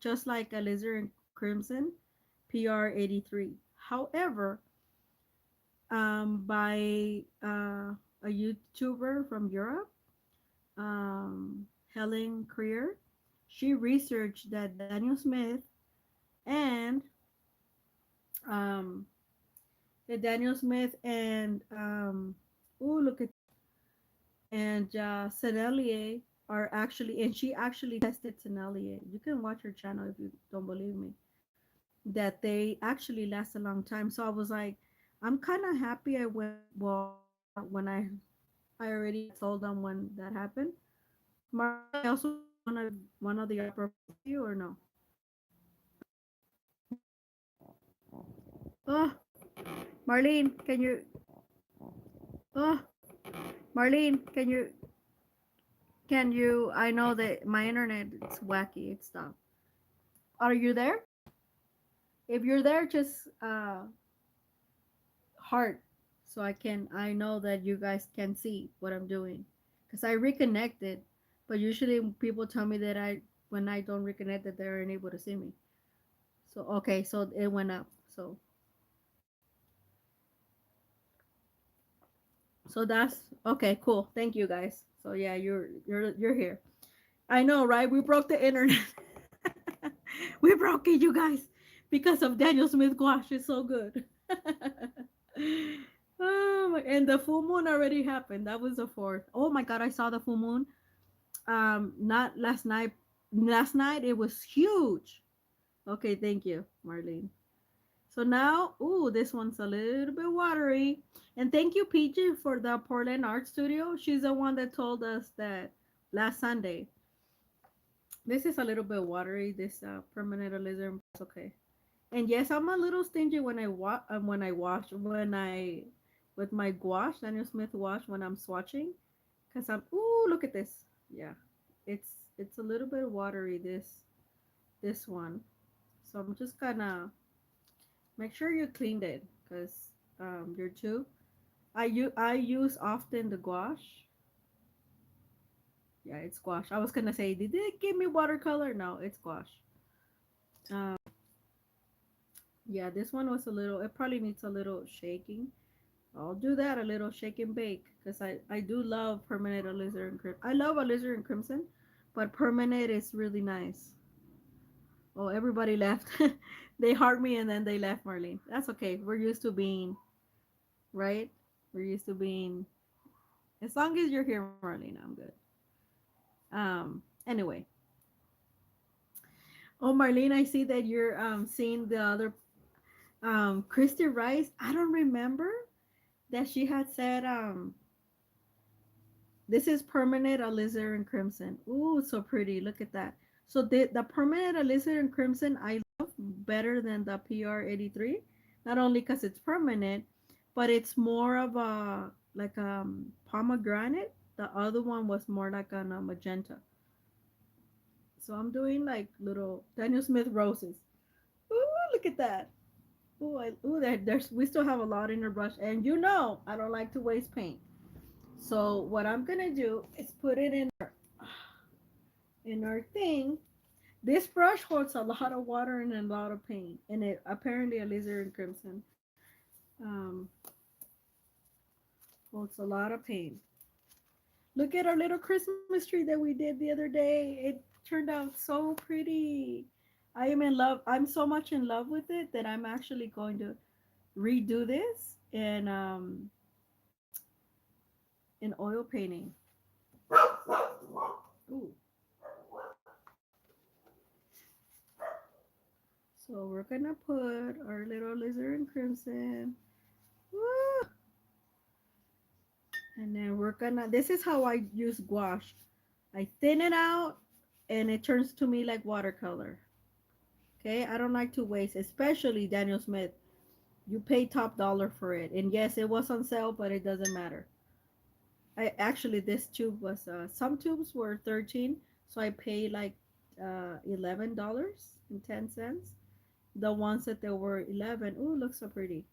Speaker 1: just like a lizard and crimson, PR83. However, by a YouTuber from Europe, Helen Creer. She researched that Daniel Smith and um, Daniel Smith and oh look at and Senelier are actually, and she actually tested Senelier. You can watch her channel if you don't believe me. That they actually last a long time. So I was like, I'm kind of happy I went when I already told them when that happened. Marlene, I also got one of the opera for you or no? Oh, Marlene, oh, Marlene, can you, I know that my internet it's wacky, it's stopped. Are you there? If you're there, just heart so I know that you guys can see what I'm doing. Cuz I reconnected, but usually people tell me that I when I don't reconnect that they're unable to see me. So okay, so it went up. So that's okay, cool. Thank you guys. So yeah, you're here. I know, right? We broke the internet. We broke it, you guys, because of Daniel Smith Gouache. It's so good. Oh my, and the full moon already happened. That was the fourth. Oh my god, I saw the full moon. Not last night. Last night it was huge. Okay, thank you, Marlene. So now, ooh, this one's a little bit watery. And thank you, PG, for the Portland Art Studio. She's the one that told us that last Sunday. This is a little bit watery. This permanent alizarin, it's okay. And yes, I'm a little stingy when I with my gouache, Daniel Smith gouache when I'm swatching, cause I'm ooh look at this. Yeah, it's a little bit watery this one. So I'm just gonna make sure you cleaned it, cause your tube. I use often the gouache. Yeah, it's gouache. I was gonna say, did it give me watercolor? No, it's gouache. Um, yeah, this one was a little. It probably needs a little shaking. I'll do that a little shake and bake because I do love permanent alizarin crimson. I love alizarin crimson, but permanent is really nice. Oh, everybody left. They heart me and then they left, Marlene. That's okay. We're used to being right. We're used to being. As long as you're here, Marlene, I'm good. Anyway. Oh, Marlene, I see that you're seeing the other Christy Rice. I don't remember that she had said this is permanent alizarin crimson. Ooh, so pretty. Look at that. So the permanent alizarin crimson I love better than the PR83. Not only because it's permanent, but it's more of a like pomegranate. The other one was more like a magenta. So I'm doing like little Daniel Smith roses. Ooh, look at that. Ooh, there's we still have a lot in our brush, and I don't like to waste paint. So what I'm gonna do is put it in our thing. This brush holds a lot of water and a lot of paint, and it apparently alizarin crimson um, holds a lot of paint. Look at our little Christmas tree that we did the other day. It turned out so pretty. I am in love. I'm so much in love with it that I'm actually going to redo this in oil painting. Ooh. So we're gonna put our little lizard and crimson. Woo! And then we're gonna, this is how I use gouache. I thin it out and it turns to me like watercolor. Okay, I don't like to waste, especially Daniel Smith. You pay top dollar for it. And yes, it was on sale, but it doesn't matter. I actually, this tube was, some tubes were 13, so I paid like $11.10. The ones that there were 11, ooh, looks so pretty.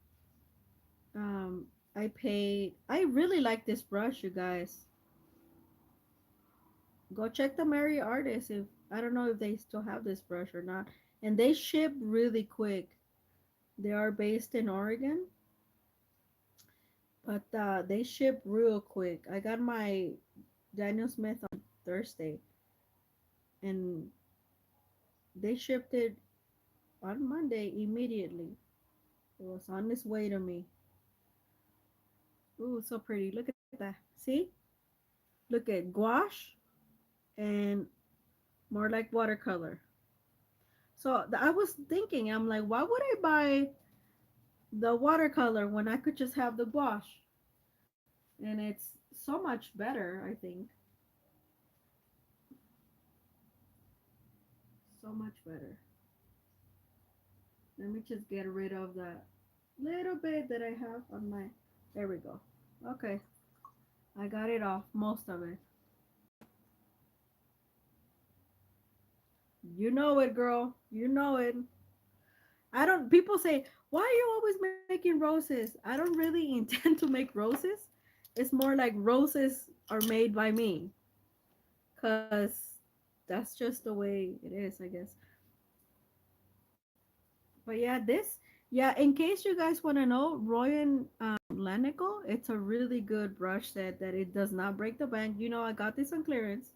Speaker 1: Um, I really like this brush, you guys. Go check the Mary Artist. If I don't know if they still have this brush or not. And they ship really quick. They are based in Oregon, but they ship real quick. I got my Daniel Smith on Thursday, and they shipped it on Monday immediately. It was on its way to me. Ooh, so pretty. Look at that. See? Look at gouache and more like watercolor. So I was thinking, I'm like, why would I buy the watercolor when I could just have the gouache? And it's so much better, I think. So much better. Let me just get rid of that little bit that I have on my. There we go. Okay, I got it off, most of it. You know it, girl. You know it. I don't. People say, "Why are you always making roses?" I don't really intend to make roses. It's more like roses are made by me, cause that's just the way it is, I guess. But yeah, this. Yeah, in case you guys want to know, Roy Lanico, it's a really good brush set that it does not break the bank. You know, I got this on clearance.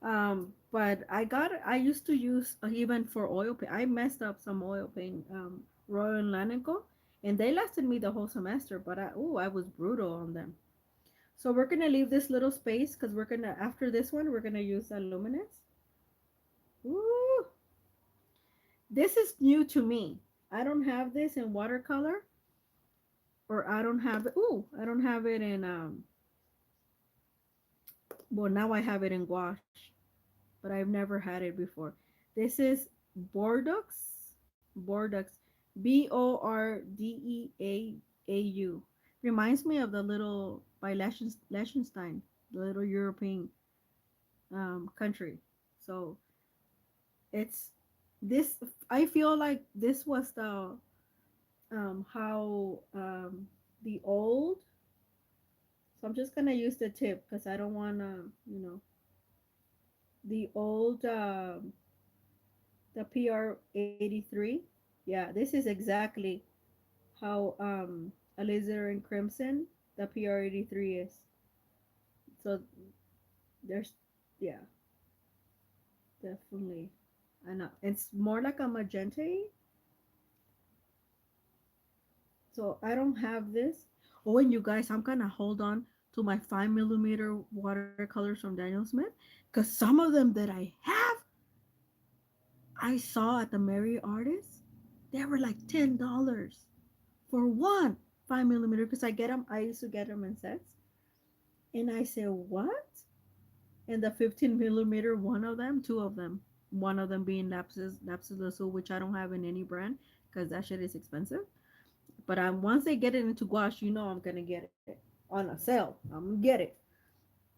Speaker 1: But I used to use even for oil paint. I messed up some oil paint, Royal and Lanico, and they lasted me the whole semester. But I was brutal on them. So we're gonna leave this little space because we're gonna after this one we're gonna use the luminance. Ooh, this is new to me. I don't have this in watercolor, or I don't have it. Ooh, I don't have it in Well, now I have it in gouache, but I've never had it before. This is Bordeaux. Bordeaux. Bordeaux. Reminds me of the little by Liechtenstein, the little European country. So it's this. I feel like this was the how the old. So I'm just gonna use the tip because I don't wanna, the old the PR 83. Yeah, this is exactly how alizarin crimson the PR 83 is. So there's, yeah, definitely. I know it's more like a magenta. So I don't have this. Oh, and you guys, I'm gonna hold on to my 5 millimeter watercolors from Daniel Smith because some of them that I have I saw at the Mary Artist, they were like $10 for one 5 millimeter because I get them. I used to get them in sets, and I said, "What?" And the 15 millimeter, one of them, two of them, one of them being lapis lazuli, which I don't have in any brand because that shit is expensive. But once they get it into gouache, I'm gonna get it on a sale. I'm gonna get it.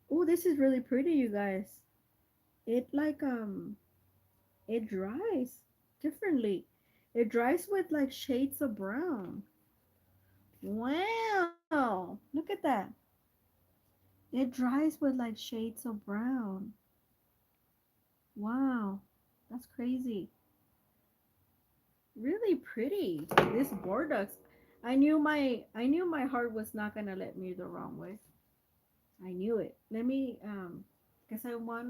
Speaker 1: Oh, this is really pretty, you guys. It like it dries differently. It dries with like shades of brown. Wow, look at that. It dries with like shades of brown. Wow, that's crazy. Really pretty. This Bordeaux. I knew my heart was not gonna let me the wrong way. I knew it. Let me because I want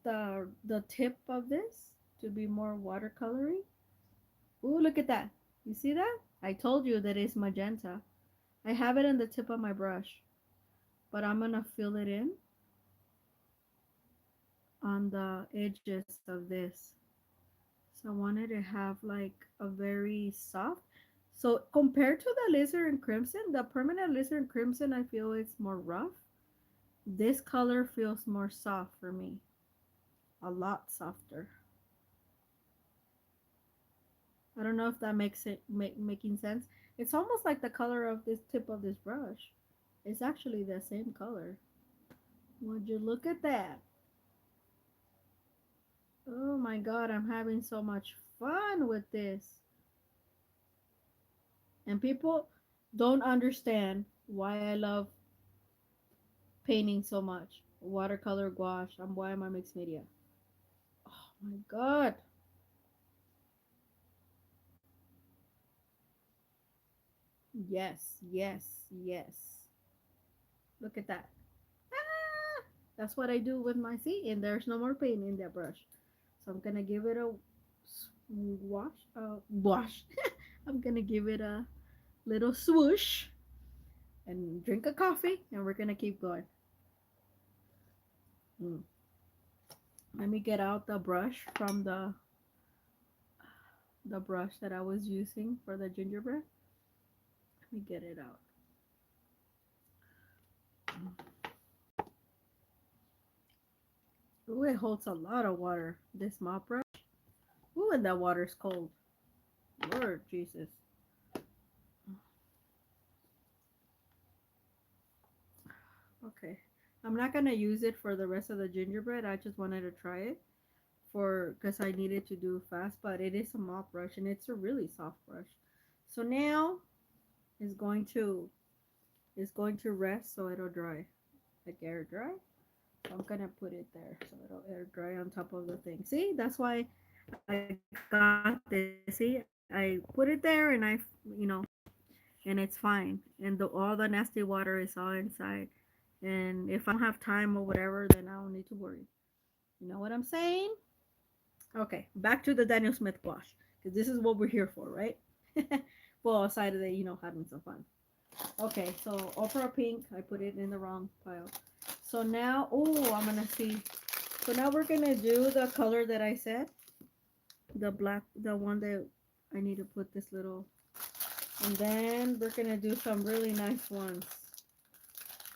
Speaker 1: the tip of this to be more watercolory. Ooh, look at that. You see that? I told you that it's magenta. I have it on the tip of my brush, but I'm gonna fill it in on the edges of this. So I wanted to have like a very soft. So compared to the lizard and crimson, the permanent lizard and crimson, I feel it's more rough. This color feels more soft for me, a lot softer. I don't know if that makes it making sense. It's almost like the color of this tip of this brush. It's actually the same color. Would you look at that? Oh my god, I'm having so much fun with this. And people don't understand why I love painting so much. Watercolor, gouache, and why am I mixed media? Oh my god. Yes, yes, yes. Look at that. Ah! That's what I do with my see, and there's no more paint in that brush. So I'm gonna give it a wash. I'm gonna give it a little swoosh and drink a coffee, and we're gonna keep going. Mm. Let me get out the brush from the brush that I was using for the gingerbread. Let me get it out. Ooh, it holds a lot of water. This mop brush. Ooh, and that water's cold. Lord Jesus. Okay. I'm not gonna use it for the rest of the gingerbread. I just wanted to try it for because I needed to do fast, but it is a mop brush and it's a really soft brush. So now it's going to rest so it'll dry. Like air dry. So I'm gonna put it there so it'll air dry on top of the thing. See, that's why I got this. See, I put it there and and it's fine. And all the nasty water is all inside. And if I don't have time or whatever, then I don't need to worry. You know what I'm saying? Okay, back to the Daniel Smith gouache because this is what we're here for, right? Well, aside of the having some fun. Okay, so opera pink, I put it in the wrong pile. So now, oh, I'm gonna see. So now we're gonna do the color that I said, the black, the one that I need to put this little, and then we're gonna do some really nice ones.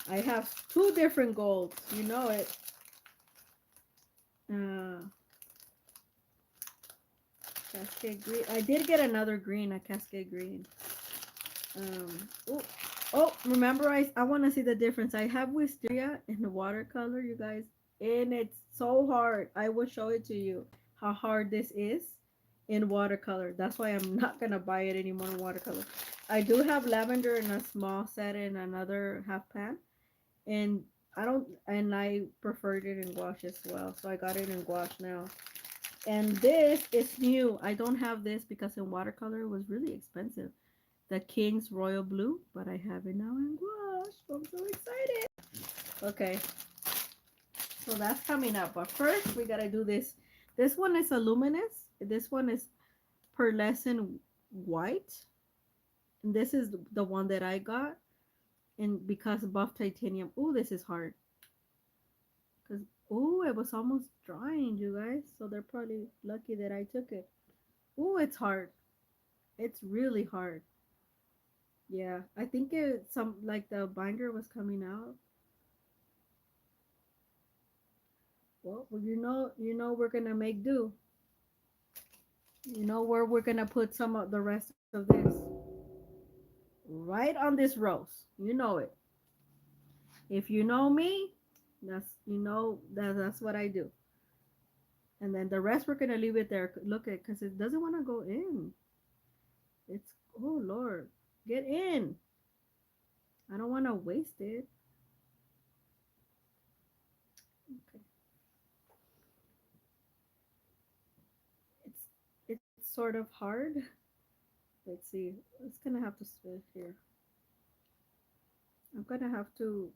Speaker 1: I have two different golds, you know it. Uh, Cascade green. I did get another green, a cascade green. Oh, oh, remember I want to see the difference. I have wisteria in the watercolor, you guys, and it's so hard. I will show it to you how hard this is in watercolor. That's why I'm not gonna buy it anymore in watercolor. I do have lavender in a small set in another half pan, and I preferred it in gouache as well, so I got it in gouache now. And this is new. I don't have this because in watercolor it was really expensive. The King's Royal Blue, but I have it now in gouache. I'm so excited. Okay, so that's coming up. But first, we gotta do this. This one is a luminous. This one is pearlescent white. And this is the one that I got. And because buff titanium. Ooh, this is hard. Because, ooh, it was almost drying, you guys. So they're probably lucky that I took it. Ooh, it's hard. It's really hard. Yeah, I think it some like the binder was coming out. Well, we're gonna make do. You know where we're gonna put some of the rest of this? Right on this rose. You know it. If you know me, that's what I do. And then the rest we're gonna leave it there. Look at because it doesn't want to go in. It's oh Lord, get in. I don't want to waste it. Okay, it's it's sort of hard. Let's see. It's gonna have to spit here. I'm gonna have to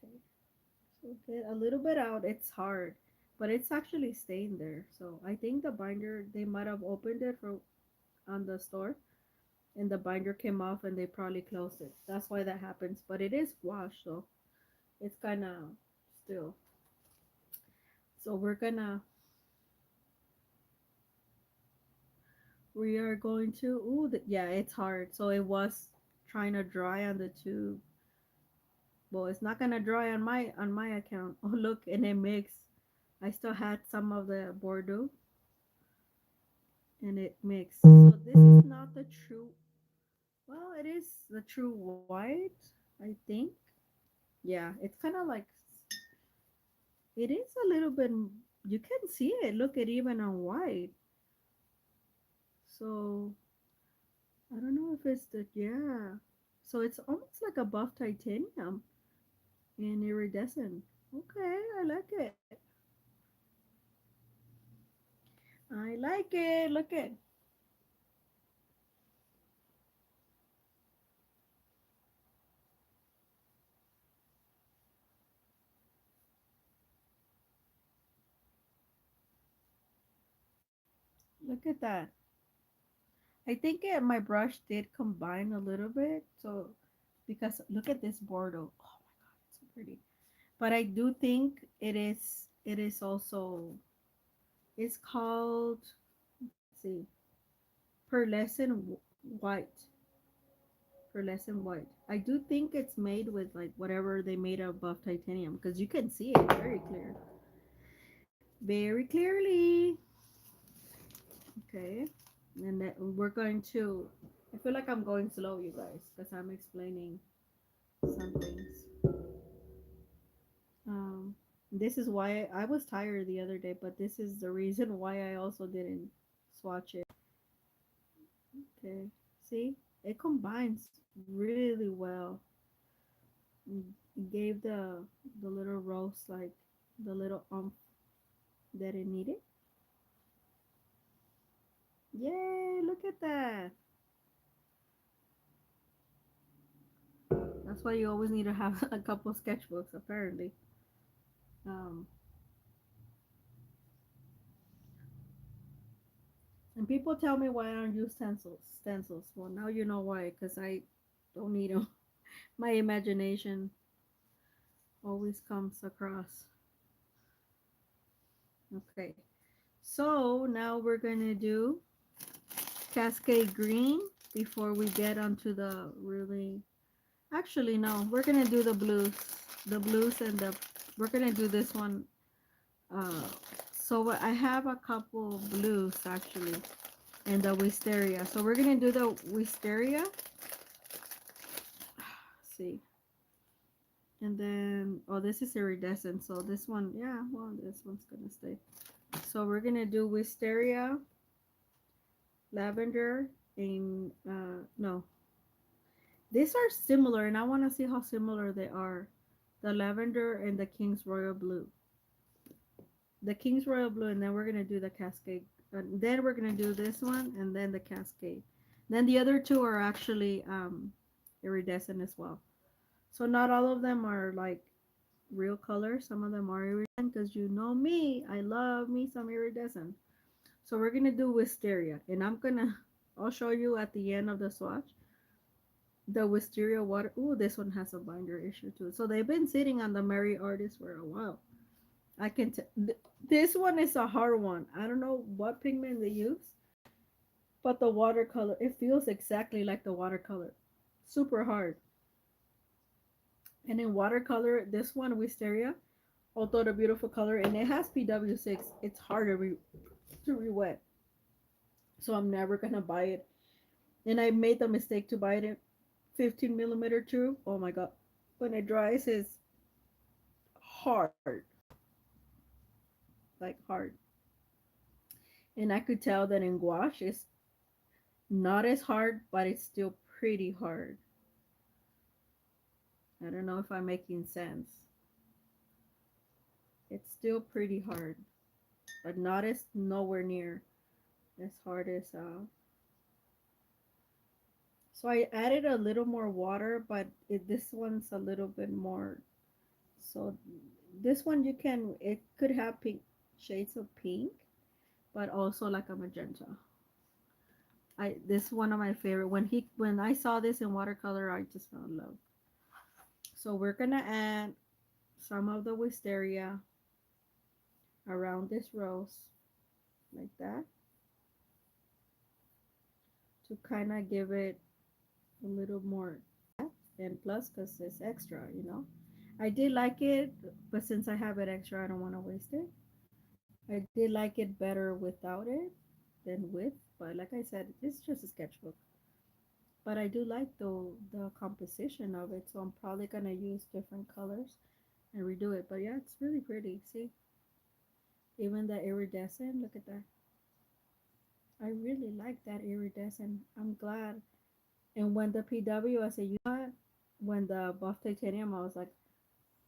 Speaker 1: okay. So get a little bit out. It's hard, but it's actually staying there. So I think the binder they might have opened it for on the store, and the binder came off, and they probably closed it. That's why that happens. But it is washed, so it's kind of still. So we're gonna We are going to. Ooh, yeah, it's hard. So it was trying to dry on the tube. Well, it's not gonna dry on my account. Oh, look, and it mixed. I still had some of the Bordeaux, and it mixed. So this is not the true. Well, it is the true white, I think. Yeah, it's kind of like it is a little bit. You can see it. Look at even on white. So I don't know if it's the yeah. So it's almost like a buff titanium in iridescent. Okay, I like it. I like it. Look at look at that. I think my brush did combine a little bit. So because look at this Bordeaux. Oh my god, it's so pretty. But I do think it is also it's called let's see pearlescent white. Pearlescent white. I do think it's made with like whatever they made of buff titanium because you can see it very clear, very clearly. Okay, and then we're going to. I feel like I'm going slow, you guys, because I'm explaining some things. Um, this is why I was tired the other day, but this is the reason why I also didn't swatch it. Okay, see, it combines really well. It gave the little rose like the little that it needed. Yay! Look at that. That's why you always need to have a couple sketchbooks, apparently. Um, and people tell me why I don't use stencils. Stencils. Well, now you know why, because I don't need them. My imagination always comes across. Okay. So now we're gonna do Cascade Green before we get onto the really. Actually, no. We're gonna do the blues, and the. We're gonna do this one. Uh, so I have a couple blues actually, and the wisteria. So we're gonna do the wisteria. See, and then oh, this is iridescent. So this one, yeah, well, this one's gonna stay. So we're gonna do wisteria, lavender, and no, these are similar, and I want to see how similar they are. The lavender and the King's Royal Blue. The King's Royal Blue, and then we're gonna do the Cascade. Then we're gonna do this one, and then the Cascade. Then the other two are actually iridescent as well. So not all of them are like real colors. Some of them are iridescent because you know me, I love me some iridescent. So we're gonna do wisteria, and I'll show you at the end of the swatch the wisteria water. Ooh, this one has a binder issue too. So they've been sitting on the Merry Artist for a while. I can this one is a hard one. I don't know what pigment they use, but the watercolor it feels exactly like the watercolor. Super hard. And in watercolor, this one Wisteria, although the beautiful color and it has PW6, it's hard to re-wet. So I'm never gonna buy it. And I made the mistake to buy it in 15 millimeter too. Oh my god. When it dries it's hard. Like hard. And I could tell that in gouache it's not as hard, but it's still pretty hard. I don't know if I'm making sense. It's still pretty hard, but not as nowhere near as hard as so I added a little more water, but this one's a little bit more. So this one you can it could have pink shades of pink, but also like a magenta. I this one of my favorite. When I saw this in watercolor, I just fell in love. So we're gonna add some of the wisteria around this rose like that. to kind of give it a little more and plus because it's extra, you know. I did like it, but since I have it extra, I don't want to waste it. I did like it better without it than with, but like I said, it's just a sketchbook. But I do like the composition of it, so I'm probably gonna use different colors and redo it. But yeah, it's really pretty. See, even the iridescent. Look at that. I really like that iridescent. I'm glad. And when the PW, I said, you know what? When the buff titanium, I was like,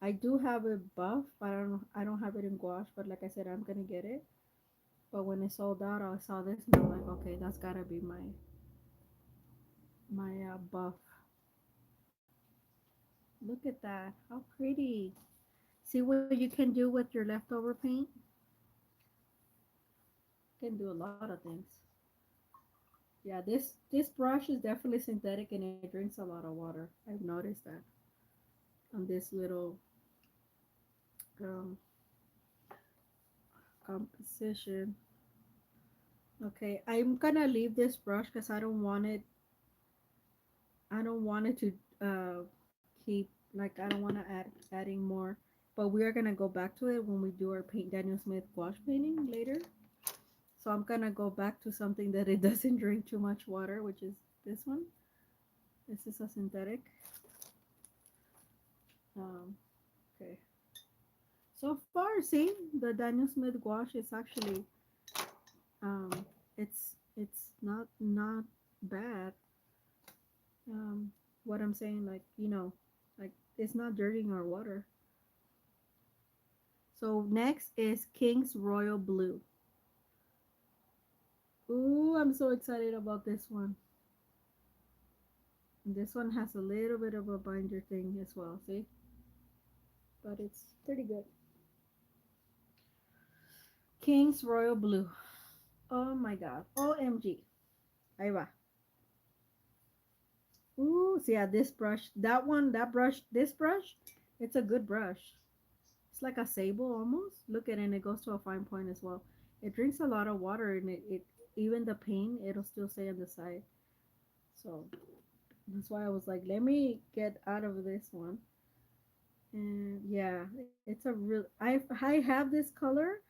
Speaker 1: I do have a buff, but I don't have it in gouache. But like I said, I'm gonna get it. But when it sold out, I saw this and I'm like, okay, that's gotta be my buff. Look at that, how pretty. See what you can do with your leftover paint? You can do a lot of things. Yeah, this brush is definitely synthetic and it drinks a lot of water. I've noticed that on this little um, composition. Okay, I'm gonna leave this brush because I don't want it to keep, like, I don't want to adding more. But we are gonna go back to it when we do our paint Daniel Smith gouache painting later. So I'm gonna go back to something that it doesn't drink too much water, which is this one. This is a synthetic. Um, okay. So far, see, the Daniel Smith gouache is actually um, it's not bad. Um, what I'm saying, like, like, it's not dirtying our water. So next is King's Royal Blue. Ooh, I'm so excited about this one. This one has a little bit of a binder thing as well, see? But it's pretty good. King's Royal Blue. Oh my god. OMG. Ahí va. Ooh, so yeah, this brush, that one, that brush, this brush, it's a good brush. It's like a sable almost. Look at it, and it goes to a fine point as well. It drinks a lot of water, and it even the paint, it'll still stay on the side. So that's why I was like, let me get out of this one. And yeah, it's a real. I have this color.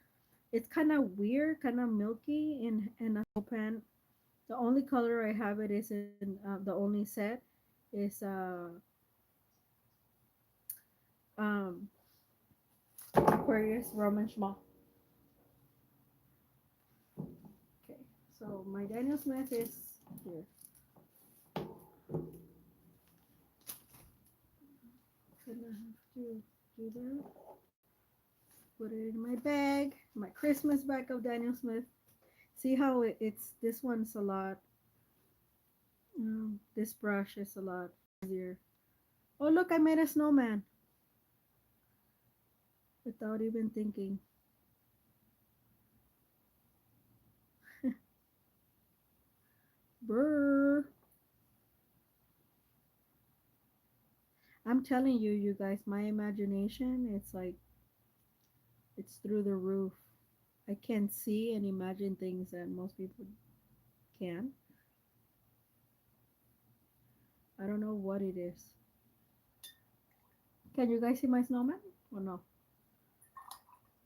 Speaker 1: It's kind of weird, kind of milky in a pan. The only color I have it is in the only set is um Aquarius Roman Schmal. Okay, so my Daniel Smith is here. Gonna have to do that. Put it in my bag, my Christmas bag of Daniel Smith. See how it's this one's a lot. This brush is a lot easier. Oh look, I made a snowman without even thinking. Brr. I'm telling you, you guys, my imagination, it's like it's through the roof. I can see and imagine things that most people can. I don't know what it is. Can you guys see my snowman or no?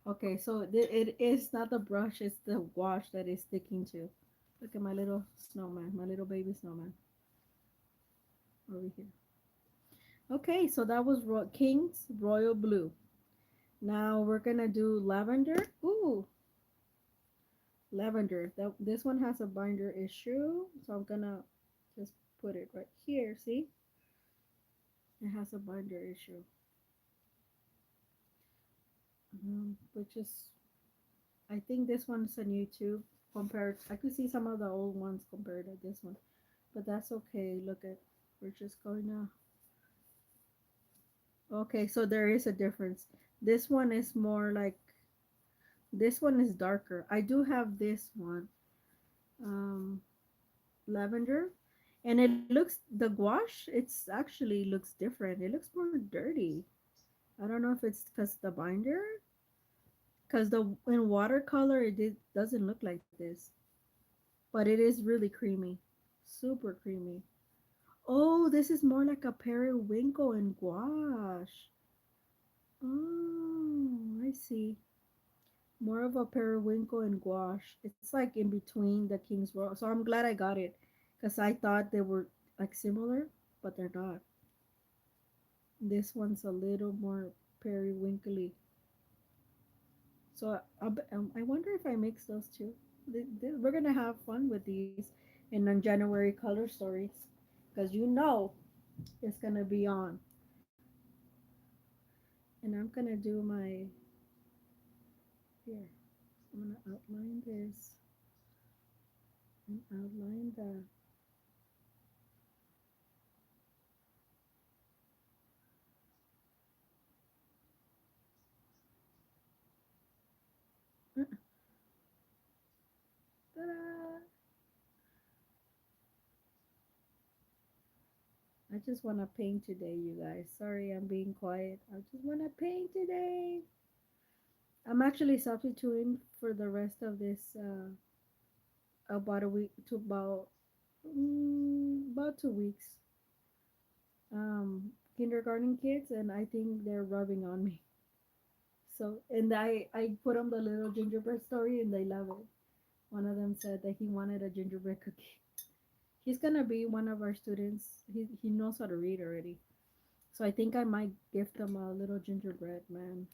Speaker 1: Okay, so it is not the brush, it's the wash that is sticking to. Look at my little snowman, my little baby snowman over here. Okay, so that was King's Royal Blue. Now we're gonna do lavender. Ooh, lavender. This one has a binder issue, so I'm gonna just put it right here. See, it has a binder issue, which is, I think this one's a new tube compared. I could see some of the old ones compared to this one, but that's okay. Look at, we're just going to. Okay, so there is a difference. This one is more like, this one is darker. I do have this one, um, lavender, and it looks, the gouache, it's actually looks different. It looks more dirty. I don't know if it's because the binder, because the in watercolor doesn't look like this, but it is really creamy. Super creamy. Oh, this is more like a periwinkle and gouache. Oh, I see. More of a periwinkle and gouache. It's like in between the King's Royal. So I'm glad I got it because I thought they were like similar, but they're not. This one's a little more periwinkly. So I wonder if I mix those two. We're gonna have fun with these in on January color stories because you know it's gonna be on. And I'm gonna do my here. I'm gonna outline this and outline the. Ta-da! I just wanna paint today, you guys. Sorry, I'm being quiet. I just wanna paint today. I'm actually substituting for the rest of this about a week to about 2 weeks. Kindergarten kids, and I think they're rubbing on me. So, and I put on the little gingerbread story, and they love it. One of them said that he wanted a gingerbread cookie. He's gonna be one of our students. He knows how to read already. So I think I might gift him a little gingerbread man.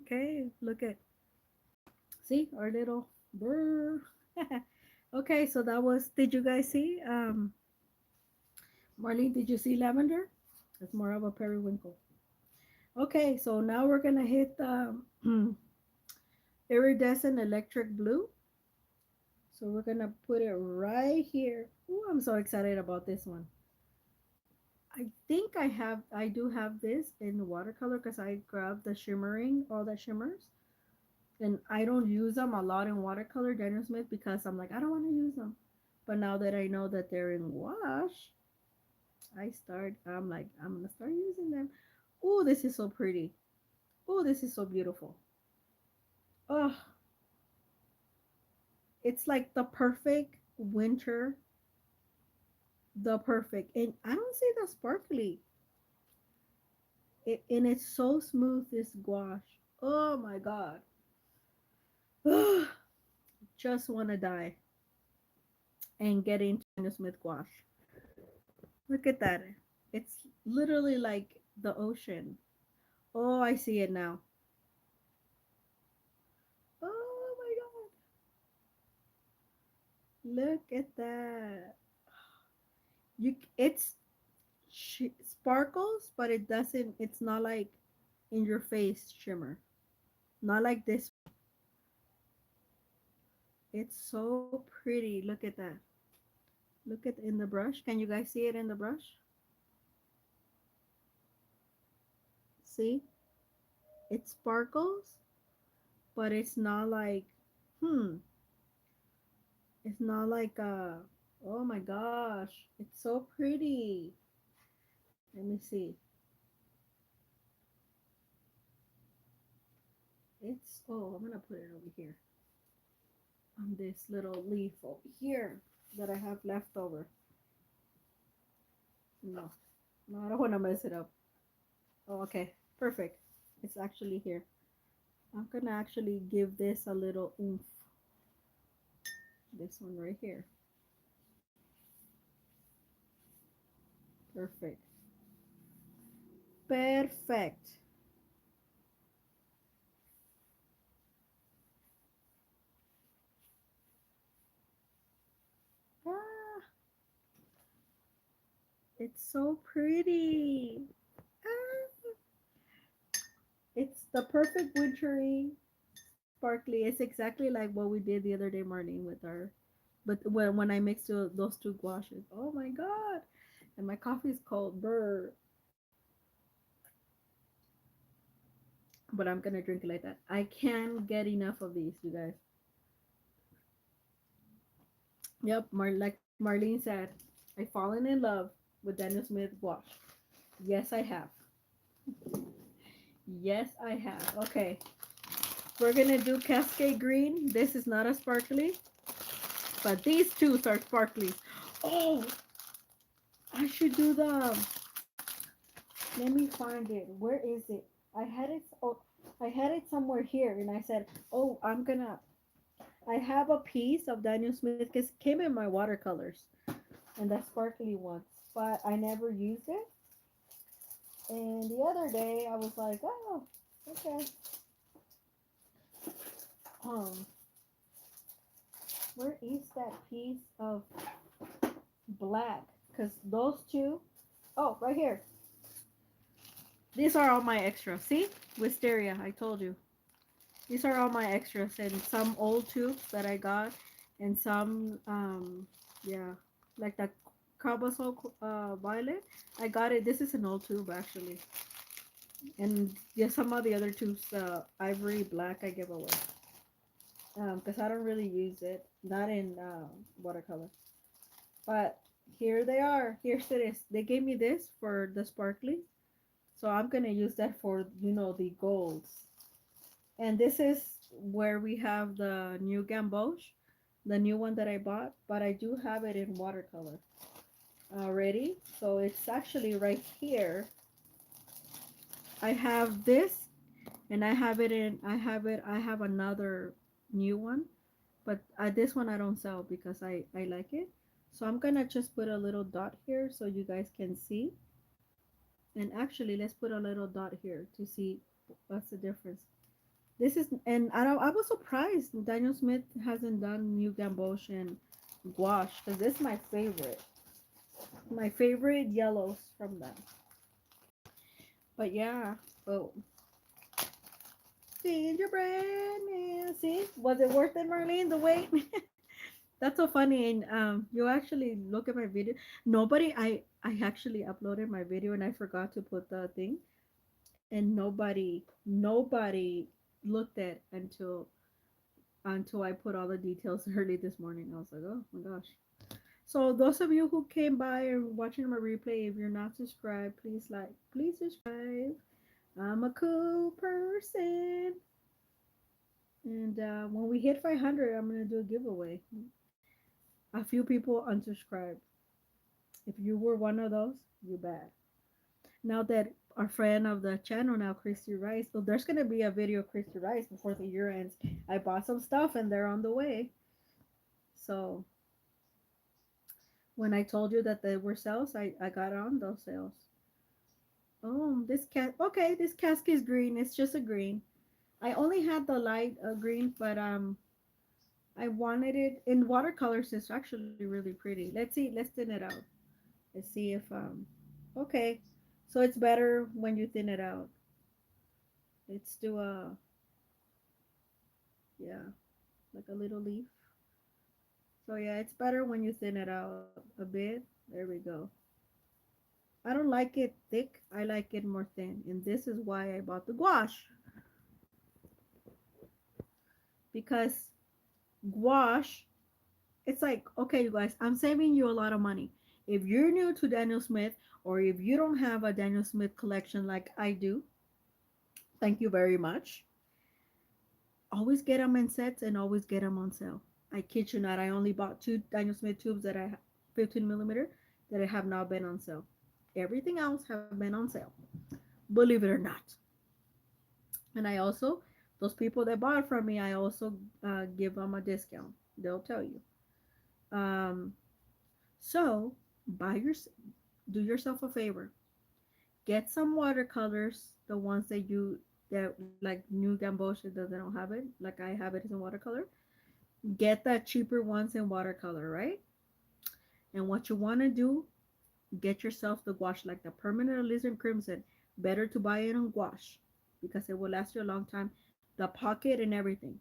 Speaker 1: Okay, look at see our little brr. Okay, so that was. Did you guys see? Marlene, did you see lavender? It's more of a periwinkle. Okay, so now we're gonna hit the iridescent electric blue. So we're gonna put it right here. Ooh, I'm so excited about this one. I do have this in watercolor because I grabbed the shimmering, all the shimmers. And I don't use them a lot in watercolor, Daniel Smith, because I'm like, I don't want to use them. But now that I know that they're in wash, I'm like, I'm gonna start using them. Oh, this is so pretty. Oh, this is so beautiful. Oh, it's like the perfect winter, the perfect. And I don't say that sparkly. And it's so smooth, this gouache. Oh my God. Just want to die and get into Daniel Smith gouache. Look at that. It's literally like the ocean. Oh, I see it now. Oh my God. Look at that. It's sparkles, but it doesn't. It's not like in your face shimmer. Not like this. It's so pretty. Look at that. Look at in the brush. Can you guys see it in the brush? See? It sparkles, but it's not like hmm. It's not like oh my gosh. It's so pretty. Let me see. It's oh, I'm gonna put it over here on this little leaf over here that I have left over. No, no, I don't want to mess it up. Oh, okay, perfect. It's actually here. I'm gonna actually give this a little oomph. This one right here. Perfect. Perfect. Ah, it's so pretty. Ah, it's the perfect wintry sparkly. It's exactly like what we did the other day, Marlene, with our. But when I mixed those two gouaches, oh my god! And my coffee is cold, brr. But I'm gonna drink it like that. I can't get enough of these, you guys. Yep, like Marlene said, I've fallen in love with Daniel Smith gouache. Yes, I have. Yes, I have. Okay. We're gonna do Cascade Green. This is not a sparkly, but these two are sparkly. Oh, I should do the. Let me find it. Where is it? I had it. Oh, I had it somewhere here, and I said, "Oh, I'm gonna." I have a piece of Daniel Smith because it came in my watercolors and that sparkly ones, but I never used it. And the other day, I was like, "Oh, okay." Um, where is that piece of black? Because those two. Oh, right here. These are all my extras. See? Wisteria, I told you. These are all my extras and some old tubes that I got and some yeah, like that carbasol violet. I got it. This is an old tube actually. And yeah, some of the other tubes, ivory black, I give away. Because I don't really use it. Not in watercolor. But here they are. Here's it is. They gave me this for the sparkly. So I'm gonna use that for the golds. And this is where we have the new gamboge, the new one that I bought, but I do have it in watercolor already. So it's actually right here. I have this and I have another new one, but this one I don't sell because I like it. So I'm gonna just put a little dot here so you guys can see. And actually, let's put a little dot here to see what's the difference. This is, and I was surprised Daniel Smith hasn't done New Gamboge and Gouache because this is my favorite. My favorite yellows from them. But yeah, oh, gingerbread man. See, was it worth it, Marlene? The wait. That's so funny. And you actually look at my video. I actually uploaded my video and I forgot to put the thing, and nobody looked at until I put all the details early this morning. I was like, oh my gosh. So those of you who came by and watching my replay, if you're not subscribed, please subscribe. I'm a cool person. And when we hit 500, I'm gonna do a giveaway. A few people unsubscribed. If you were one of those, you bad. Now that our friend of the channel now, Christy Rice, so there's gonna be a video of Christy Rice before the year ends. I bought some stuff and they're on the way. So when I told you that they were sales, I got on those sales. Oh, this cask is green. It's just a green. I only had the light green, but I wanted it in watercolors. It's actually really pretty. Let's see. Let's thin it out. Let's see if okay. So it's better when you thin it out. Let's do a yeah, like a little leaf. So yeah, it's better when you thin it out a bit. There we go. I don't like it thick. I like it more thin. And this is why I bought the gouache. Because gouache, it's like, okay, you guys, I'm saving you a lot of money. If you're new to Daniel Smith, or if you don't have a Daniel Smith collection like I do, thank you very much. Always get them in sets and always get them on sale. I kid you not, I only bought two Daniel Smith tubes 15 millimeter, that have not been on sale. Everything else have been on sale, believe it or not. And I also, those people that bought from me, I also give them a discount. They'll tell you. Um, so buy your, do yourself a favor. Get some watercolors, the ones that like New Gamboge doesn't have it, like I have it in watercolor. Get the cheaper ones in watercolor, right? And what you want to do, get yourself the gouache, like the permanent alizarin crimson. Better to buy it on gouache because it will last you a long time. The pocket and everything.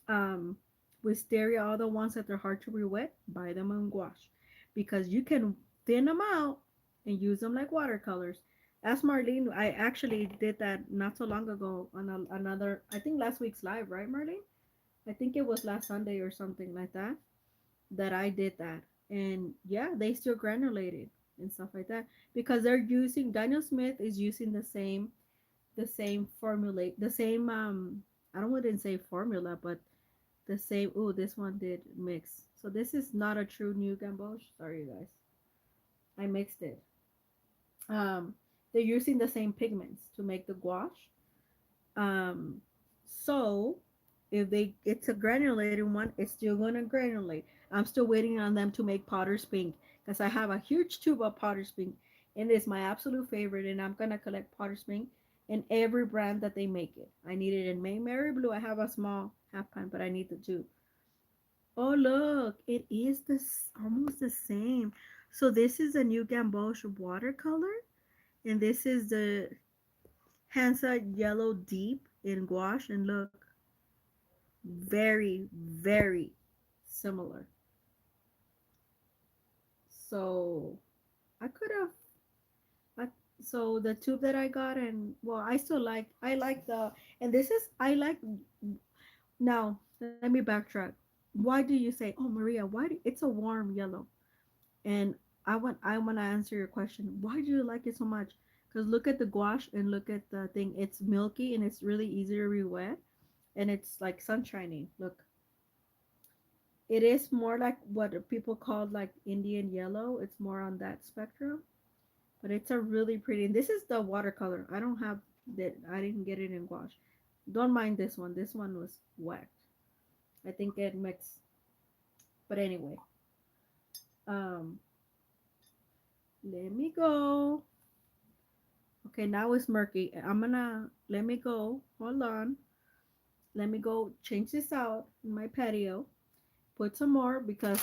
Speaker 1: Um, Wisteria, all the ones that are hard to re-wet, buy them on gouache because you can thin them out and use them like watercolors. As Marlene, I actually did that not so long ago on another, I think last week's live, right, Marlene? I think it was last Sunday or something like that that I did that. And yeah, they still granulated and stuff like that because they're using, Daniel Smith is using the same formulate, the same I don't wouldn't say formula, but the same. Oh, this one did mix. So this is not a true new gamboge. Sorry, you guys. I mixed it. Um, they're using the same pigments to make the gouache. Um, so if they it's a granulated one, it's still gonna granulate. I'm still waiting on them to make Potter's Pink because I have a huge tube of Potter's Pink, and it's my absolute favorite. And I'm gonna collect Potter's Pink in every brand that they make it. I need it in Mayberry Blue. I have a small half pint, but I need the tube. Oh look, it is this almost the same. So this is a new Gamboge watercolor, and this is the Hansa Yellow Deep in gouache. And look, very, very similar. So I could have. I, so the tube that I got, and well, I still like. I like the, and this is I like. Now let me backtrack. Why do you say, "Oh, Maria"? It's a warm yellow? And I want to answer your question. Why do you like it so much? Because look at the gouache and look at the thing. It's milky and it's really easy to re-wet, and it's like sunshiny. Look, it is more like what people call like Indian yellow. It's more on that spectrum, but it's a really pretty. And this is the watercolor. I don't have that. I didn't get it in gouache. Don't mind this one. This one was wet. I think it mixed. But anyway, um, let me go. Okay, now it's murky. I'm gonna let me go. Hold on. Let me go change this out in my patio. Put some more because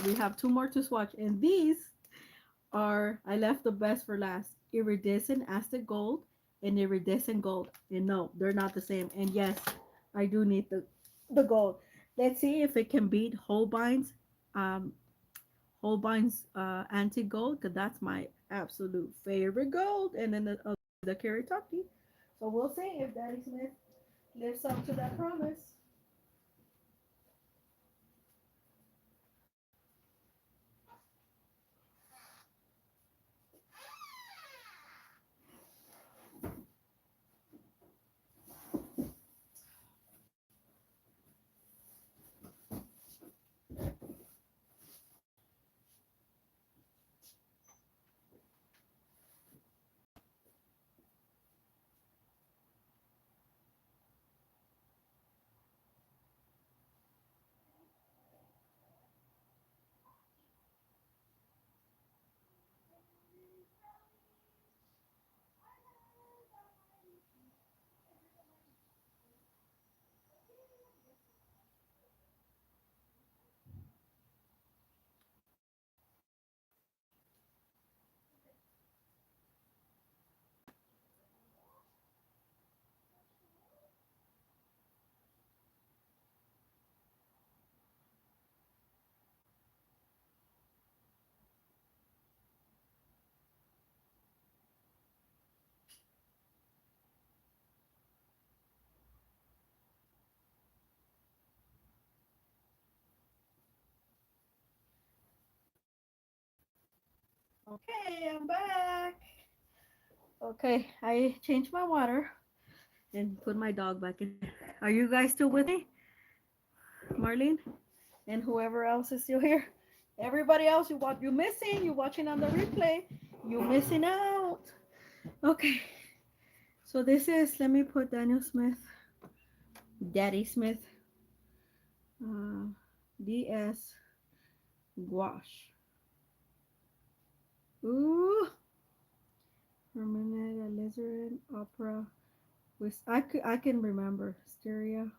Speaker 1: we have two more to swatch. And these are I left the best for last. Iridescent Aztec Gold and Iridescent Gold. And no, they're not the same. And yes, I do need the gold. Let's see if it can beat um Holbein's antique gold, because that's my absolute favorite gold. And then the Karitaki. So we'll see if Daddy Smith lives up to that promise. Okay, I'm back. Okay, I changed my water and put my dog back in. Are you guys still with me, Marlene, and whoever else is still here? Everybody else, you missing? You watching on the replay? You missing out? Okay, so this is. Let me put Daniel Smith, Daddy Smith, uh, DS Gouache. Ooh, Herminette, Alizarin, Opera. I can remember Styria,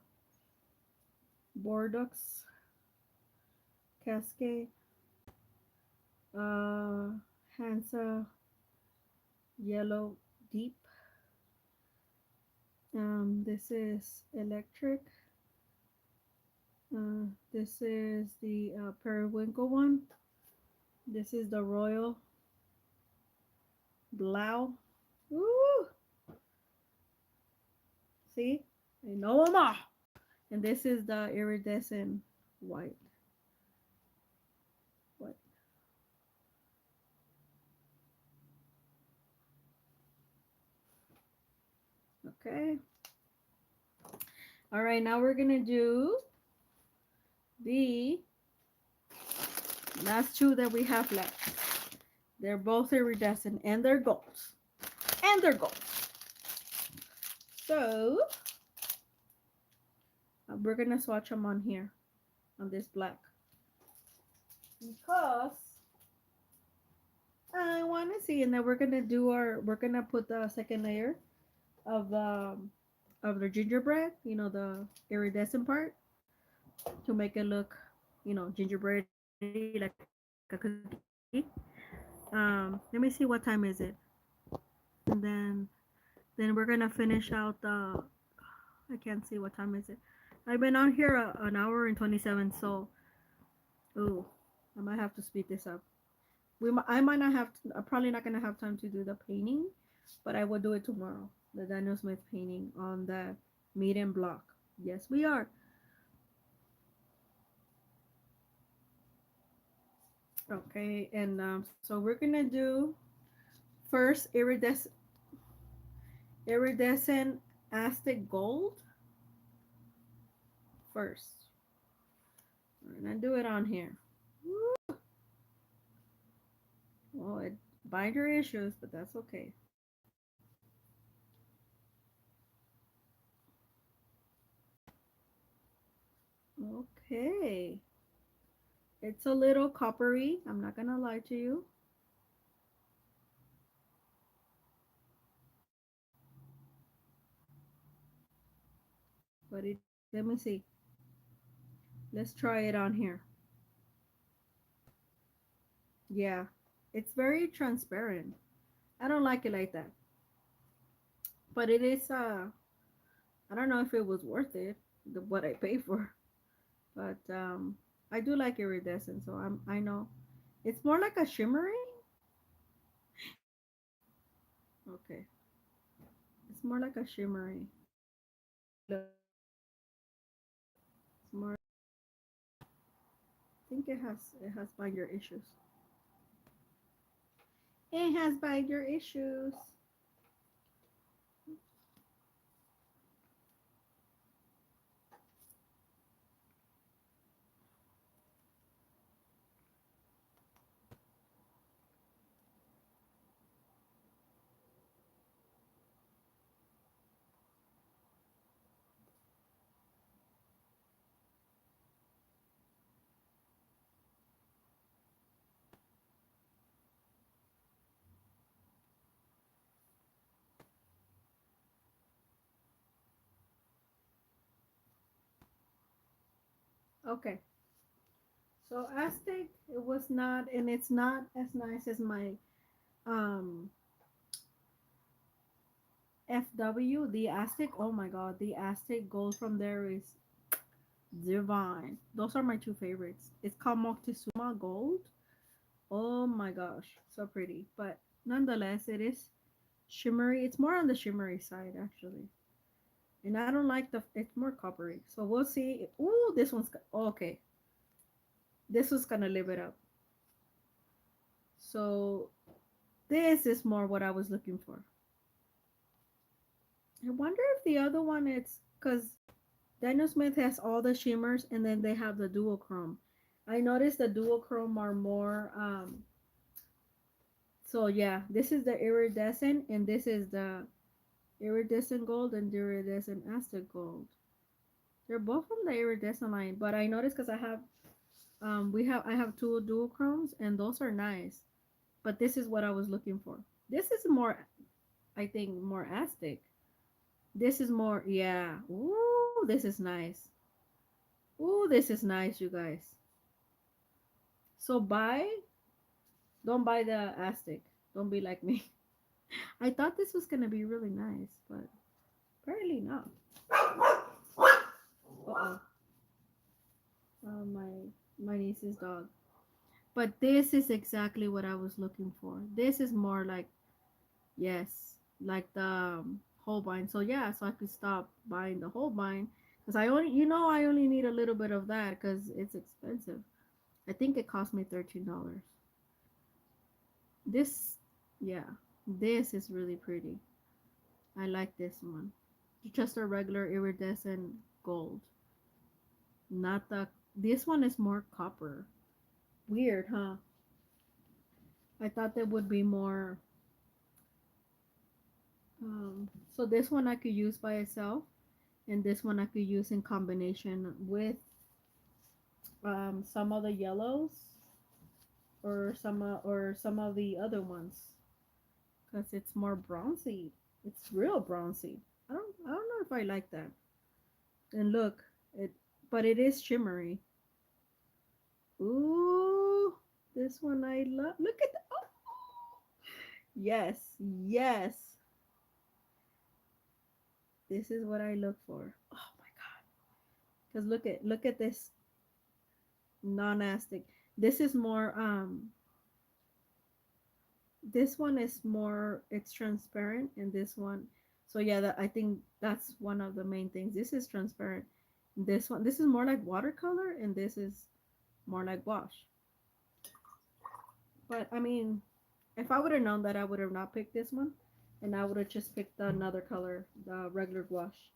Speaker 1: Bordeaux, Cascade, uh, Hansa, Yellow, Deep. This is Electric. This is the Periwinkle one. This is the Royal Blau. Ooh, see, I know them all. And this is the Iridescent White. What? Okay. All right, now we're gonna do the last two that we have left. They're both iridescent and they're golds. And they're gold. So we're gonna swatch them on here, on this black. Because I wanna see, and then we're gonna do we're gonna put the second layer of the gingerbread, you know, the iridescent part, to make it look, you know, gingerbready like a cookie. Let me see what time is it, and then we're gonna finish out the. I can't see what time is it. I've been on here an hour and 27, so ooh, I might have to speed this up. I might not have. I'm probably not gonna have time to do the painting, but I will do it tomorrow. The Daniel Smith painting on the medium block. Yes, we are. Okay, and so we're gonna do first iridescent Aztec gold first. We're gonna do it on here. Woo! Well, it binder issues, but that's okay. Okay. It's a little coppery. I'm not gonna lie to you. But let me see. Let's try it on here. Yeah. It's very transparent. I don't like it like that. But it is I don't know if it was worth it, what I paid for. But I do like iridescent, so I know. It's more like a shimmery. Okay. It's more like a shimmery. Look. It's more I think it has binder issues. It has binder issues. Okay. So Aztec, it was not, and it's not as nice as my um FW, the Aztec. Oh my god, the Aztec gold from there is divine. Those are my two favorites. It's called Moctezuma Gold. Oh my gosh, so pretty. But nonetheless, it is shimmery. It's more on the shimmery side actually. And I don't like it's more coppery. So we'll see. Ooh, this one's okay. This was gonna live it up. So this is more what I was looking for. I wonder if the other one it's because Daniel Smith has all the shimmers and then they have the duochrome. I noticed the duochrome are more so yeah, this is the iridescent and this is the iridescent gold and the iridescent Aztec gold. They're both from the iridescent line, but I noticed because I have two duochromes and those are nice. But this is what I was looking for. This is more, I think, more Aztec. This is more, yeah. Ooh, this is nice. Ooh, this is nice, you guys. So don't buy the Aztec. Don't be like me. I thought this was gonna be really nice, but apparently not. Uh-oh. My niece's dog. But this is exactly what I was looking for. This is more like yes, like the Holbein. So yeah, so I could stop buying the Holbein because I only need a little bit of that because it's expensive. I think it cost me $13. This, yeah, this is really pretty. I like this one. just a regular iridescent gold. Not the. This one is more copper. Weird, huh? I thought there would be more. So this one I could use by itself, and this one I could use in combination with some of the yellows or some of the other ones, because it's more bronzy. It's real bronzy. I don't know if I like that. And look, it but it is shimmery. Ooh, this one I love. Look at the, oh, yes, yes. This is what I look for. Oh my god. Cuz look at this non-astic. This is more this one is more, it's transparent, and this one, so yeah, I think that's one of the main things. This is transparent. This is more like watercolor, and this is more like gouache. But I mean, if I would have known that, I would have not picked this one, and I would have just picked another color, the regular gouache,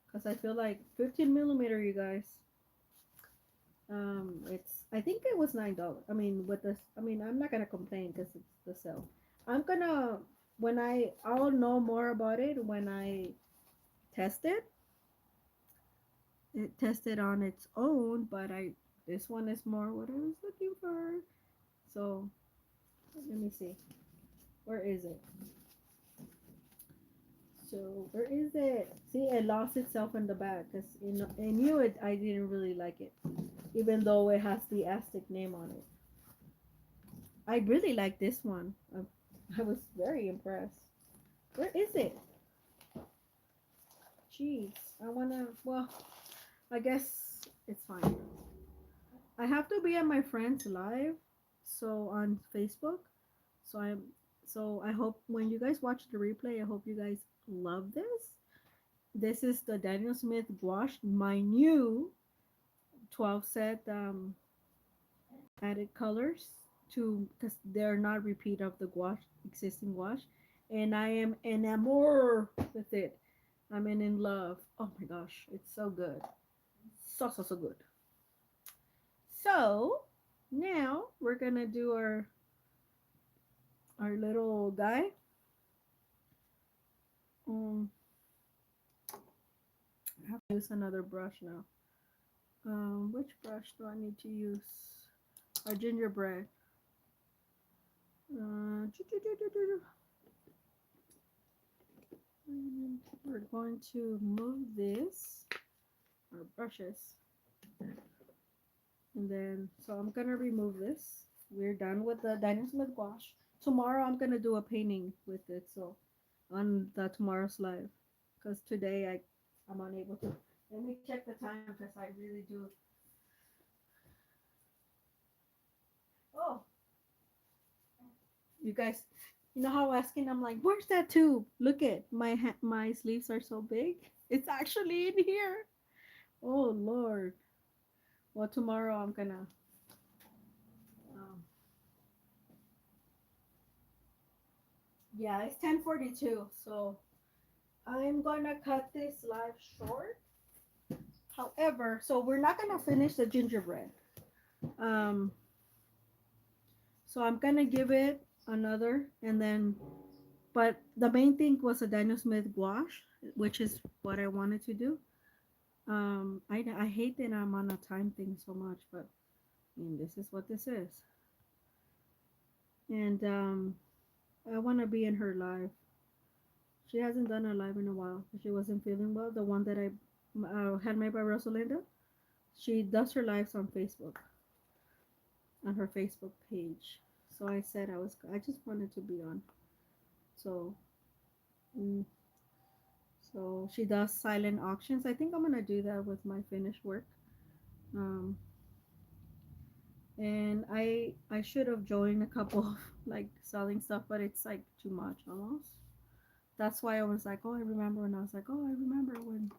Speaker 1: because I feel like 15 millimeter, you guys. It's, I think it was $9. I mean, with this, I mean, I'm not gonna complain because it's the sale. I'm gonna, I'll know more about it when I test it. It tested on its own, but this one is more what I was looking for. So let me see. Where is it? So where is it? See, it lost itself in the bag because I knew it. I didn't really like it, even though it has the Aztec name on it. I really like this one. I was very impressed. Where is it? Jeez, I wanna. Well, I guess it's fine. I have to be at my friend's live, so on Facebook. So I'm. So I hope when you guys watch the replay, I hope you guys love this. This is the Daniel Smith gouache, my new 12 set added colors to, because they're not repeat of the gouache, existing gouache, and I am enamored with it. I'm in love. Oh my gosh, it's so good, so good. So now we're gonna do our little guy. I have to use another brush now. Which brush do I need to use? Our gingerbread. We're going to move this, our brushes, and then, so I'm gonna remove this. We're done with the Daniel Smith gouache. Tomorrow I'm gonna do a painting with it, so on the tomorrow's live, because today I'm unable to. Let me check the time because I really do. Oh, you guys, you know how asking, I'm like, where's that tube? Look at my sleeves are so big. It's actually in here. Oh Lord. Well, tomorrow I'm gonna. Um, yeah, it's 10:42, so I'm gonna cut this live short. However, so we're not gonna finish the gingerbread. Um, so I'm gonna give it another, and then, but the main thing was a Daniel Smith gouache, which is what I wanted to do. I hate that I'm on a time thing so much, but I mean, this is what this is. And I want to be in her live. She hasn't done a live in a while. She wasn't feeling well. The one that I had made by Rosalinda. She does her lives on Facebook, on her Facebook page. So I said I just wanted to be on. So, mm, so she does silent auctions. I think I'm gonna do that with my finished work. Um, and I should have joined a couple of like selling stuff, but it's like too much almost. That's why I was like, oh, I remember when I was like, oh, I remember when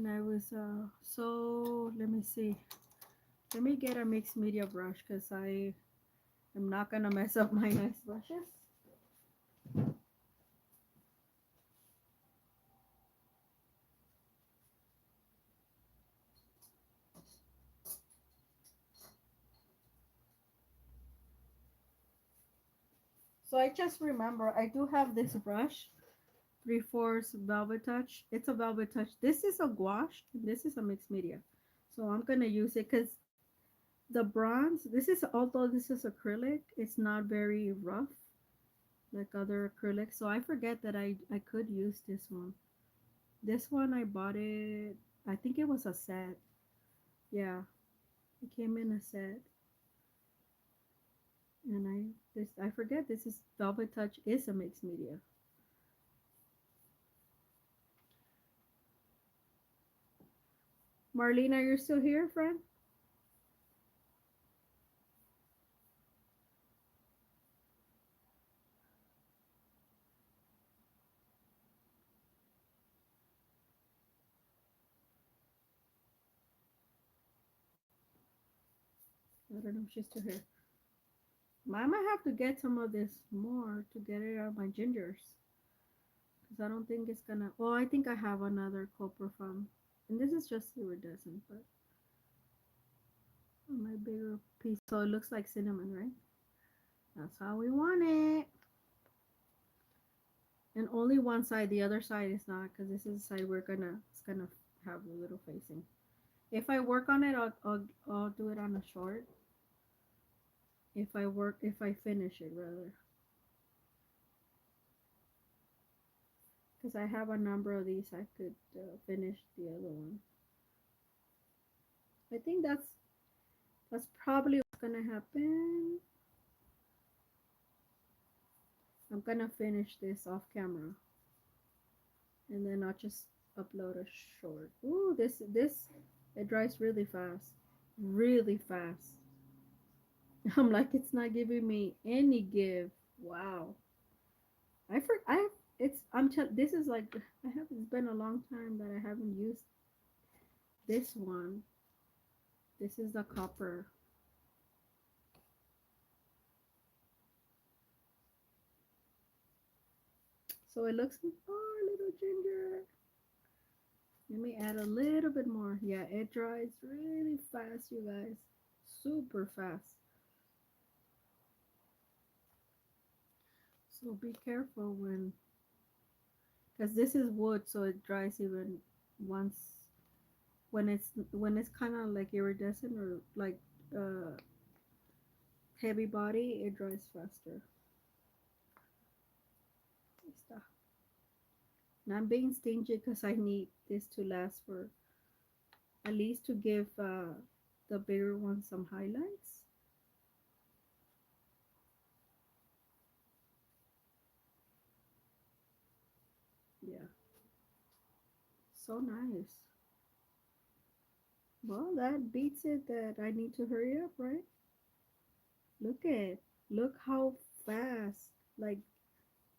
Speaker 1: I was so let me see. Let me get a mixed media brush because I am not gonna mess up my nice brushes. So I just remember I do have this brush, 3/4 velvet touch. It's a velvet touch. This is a gouache. And this is a mixed media. So I'm gonna use it because the bronze. This is, although this is acrylic, it's not very rough like other acrylics. So I forget that I could use this one. This one I bought it. I think it was a set. Yeah, it came in a set. And I forget this is velvet touch is a mixed media. Marlene, are you still here, friend? I don't know if she's still here. I might have to get some of this more to get it out of my gingers. Because I don't think it's gonna. Oh, I think I have another copper from. And this is just iridescent, but on my bigger piece. So it looks like cinnamon, right? That's how we want it. And only one side. The other side is not. Because this is the side it's gonna have a little facing. If I work on it, I'll do it on a short. If I finish it rather. Because I have a number of these, I could finish the other one. I think that's probably what's gonna happen. I'm gonna finish this off camera, and then I'll just upload a short. Ooh, this it dries really fast, really fast. I'm like, it's not giving me any give. Wow. I it's this is like I have it's been a long time that I haven't used this one. This is the copper. So it looks, oh, little ginger. Let me add a little bit more. Yeah, it dries really fast, you guys. Super fast. So be careful because this is wood, so it dries even once when it's kind of like iridescent or like uh, heavy body, it dries faster. And I'm being stingy because I need this to last for at least to give the bigger one some highlights. Yeah, so nice. Well, that beats it that I need to hurry up, right? Look at, look how fast, like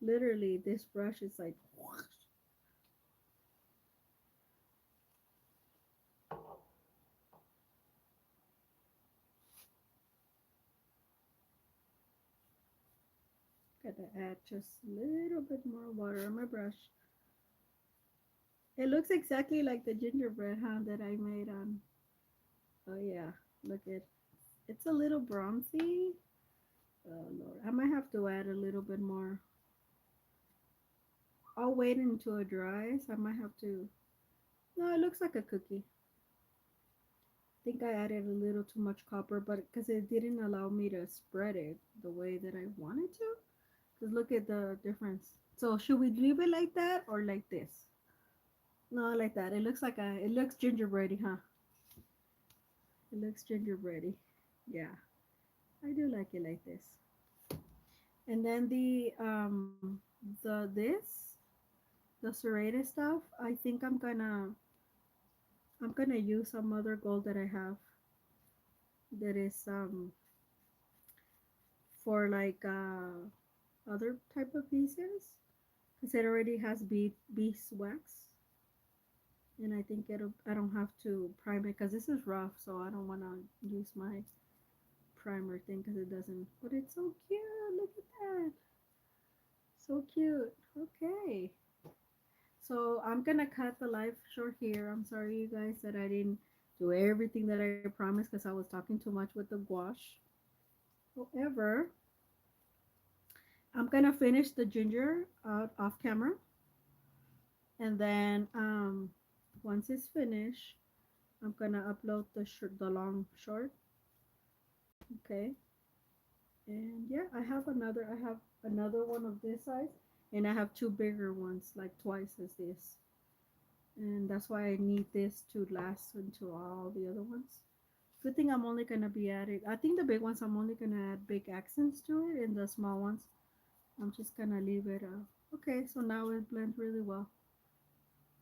Speaker 1: literally this brush is like, whoosh. Gotta add just a little bit more water on my brush. It looks exactly like the gingerbread, huh, that I made on, oh yeah, look at, it's a little bronzy. Oh Lord, I might have to add a little bit more. I'll wait until it dries. I might have to, no, it looks like a cookie. Think I added a little too much copper, but because it didn't allow me to spread it the way that I wanted to. Because look at the difference. So should we leave it like that or like this? No, like that. It looks gingerbready, huh? It looks gingerbready. Yeah, I do like it like this. And then the serrated stuff. I think I'm gonna use some other gold that I have that is for like other type of pieces because it already has beeswax, and I think I don't have to prime it because this is rough, so I don't want to use my primer thing because it doesn't. But it's so cute. Look at that. So cute. Okay. So I'm gonna cut the live short here. I'm sorry, you guys, that I didn't do everything that I promised because I was talking too much with the gouache. However, I'm gonna finish the ginger off camera, and then once it's finished, I'm gonna upload the long short. Okay, and yeah, I have another one of this size, and I have two bigger ones, like twice as this, and that's why I need this to last into all the other ones. Good thing I'm only gonna be adding. I think the big ones I'm only gonna add big accents to it, and the small ones I'm just gonna leave it. Okay, so now it blends really well.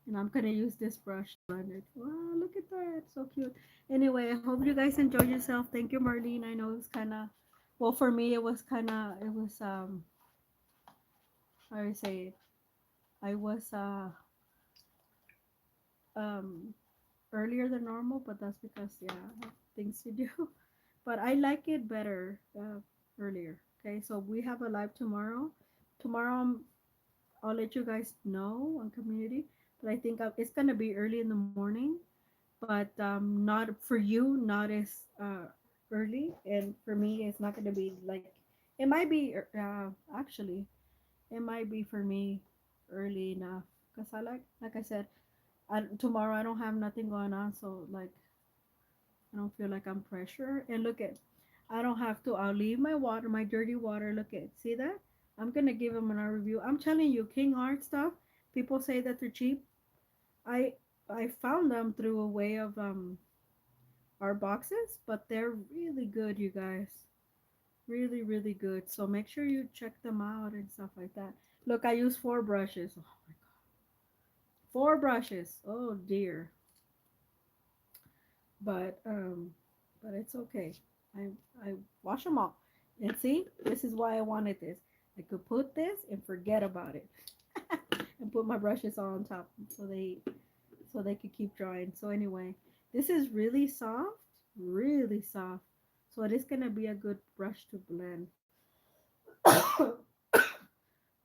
Speaker 1: And I'm gonna use this brush to blend it. Wow, look at that, so cute. Anyway, I hope you guys enjoyed yourself. Thank you, Marlene. I know it was kind of, well, for me it was kind of, it was how do I say it? I was um earlier than normal, but that's because yeah, I have things to do. But I like it better earlier. Okay, so we have a live tomorrow. Tomorrow I'll let you guys know on community, but I think it's gonna be early in the morning, but not for you, not as early, and for me, it's not gonna be like it might be actually it might be for me early enough because like I said, tomorrow I don't have nothing going on, so like I don't feel like I'm pressure. And look at, I don't have to. I'll leave my water, my dirty water. Look at, see that? I'm gonna give them a review. I'm telling you, King Art stuff. People say that they're cheap. I I found them through a way of our boxes, but they're really good, you guys. Really, really good. So make sure you check them out and stuff like that. Look, I use four brushes. Oh my god, four brushes. Oh dear, but um, but it's okay. I I wash them all. And see, this is why I wanted this. I could put this and forget about it, and put my brushes all on top so they could keep drying. So anyway, this is really soft, really soft. So it is gonna be a good brush to blend.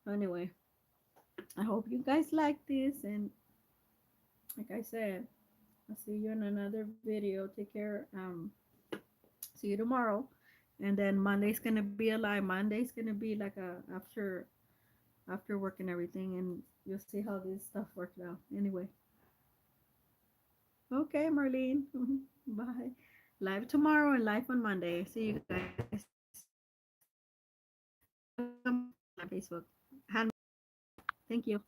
Speaker 1: Anyway, I hope you guys like this, and like I said, I'll see you in another video. Take care. See you tomorrow. And then Monday's gonna be a live. Monday's gonna be like a after work and everything, and you'll see how this stuff worked out. Anyway, okay, Marlene. Bye. Live tomorrow and live on Monday. See you guys. Welcome on Facebook. Hand me. Thank you.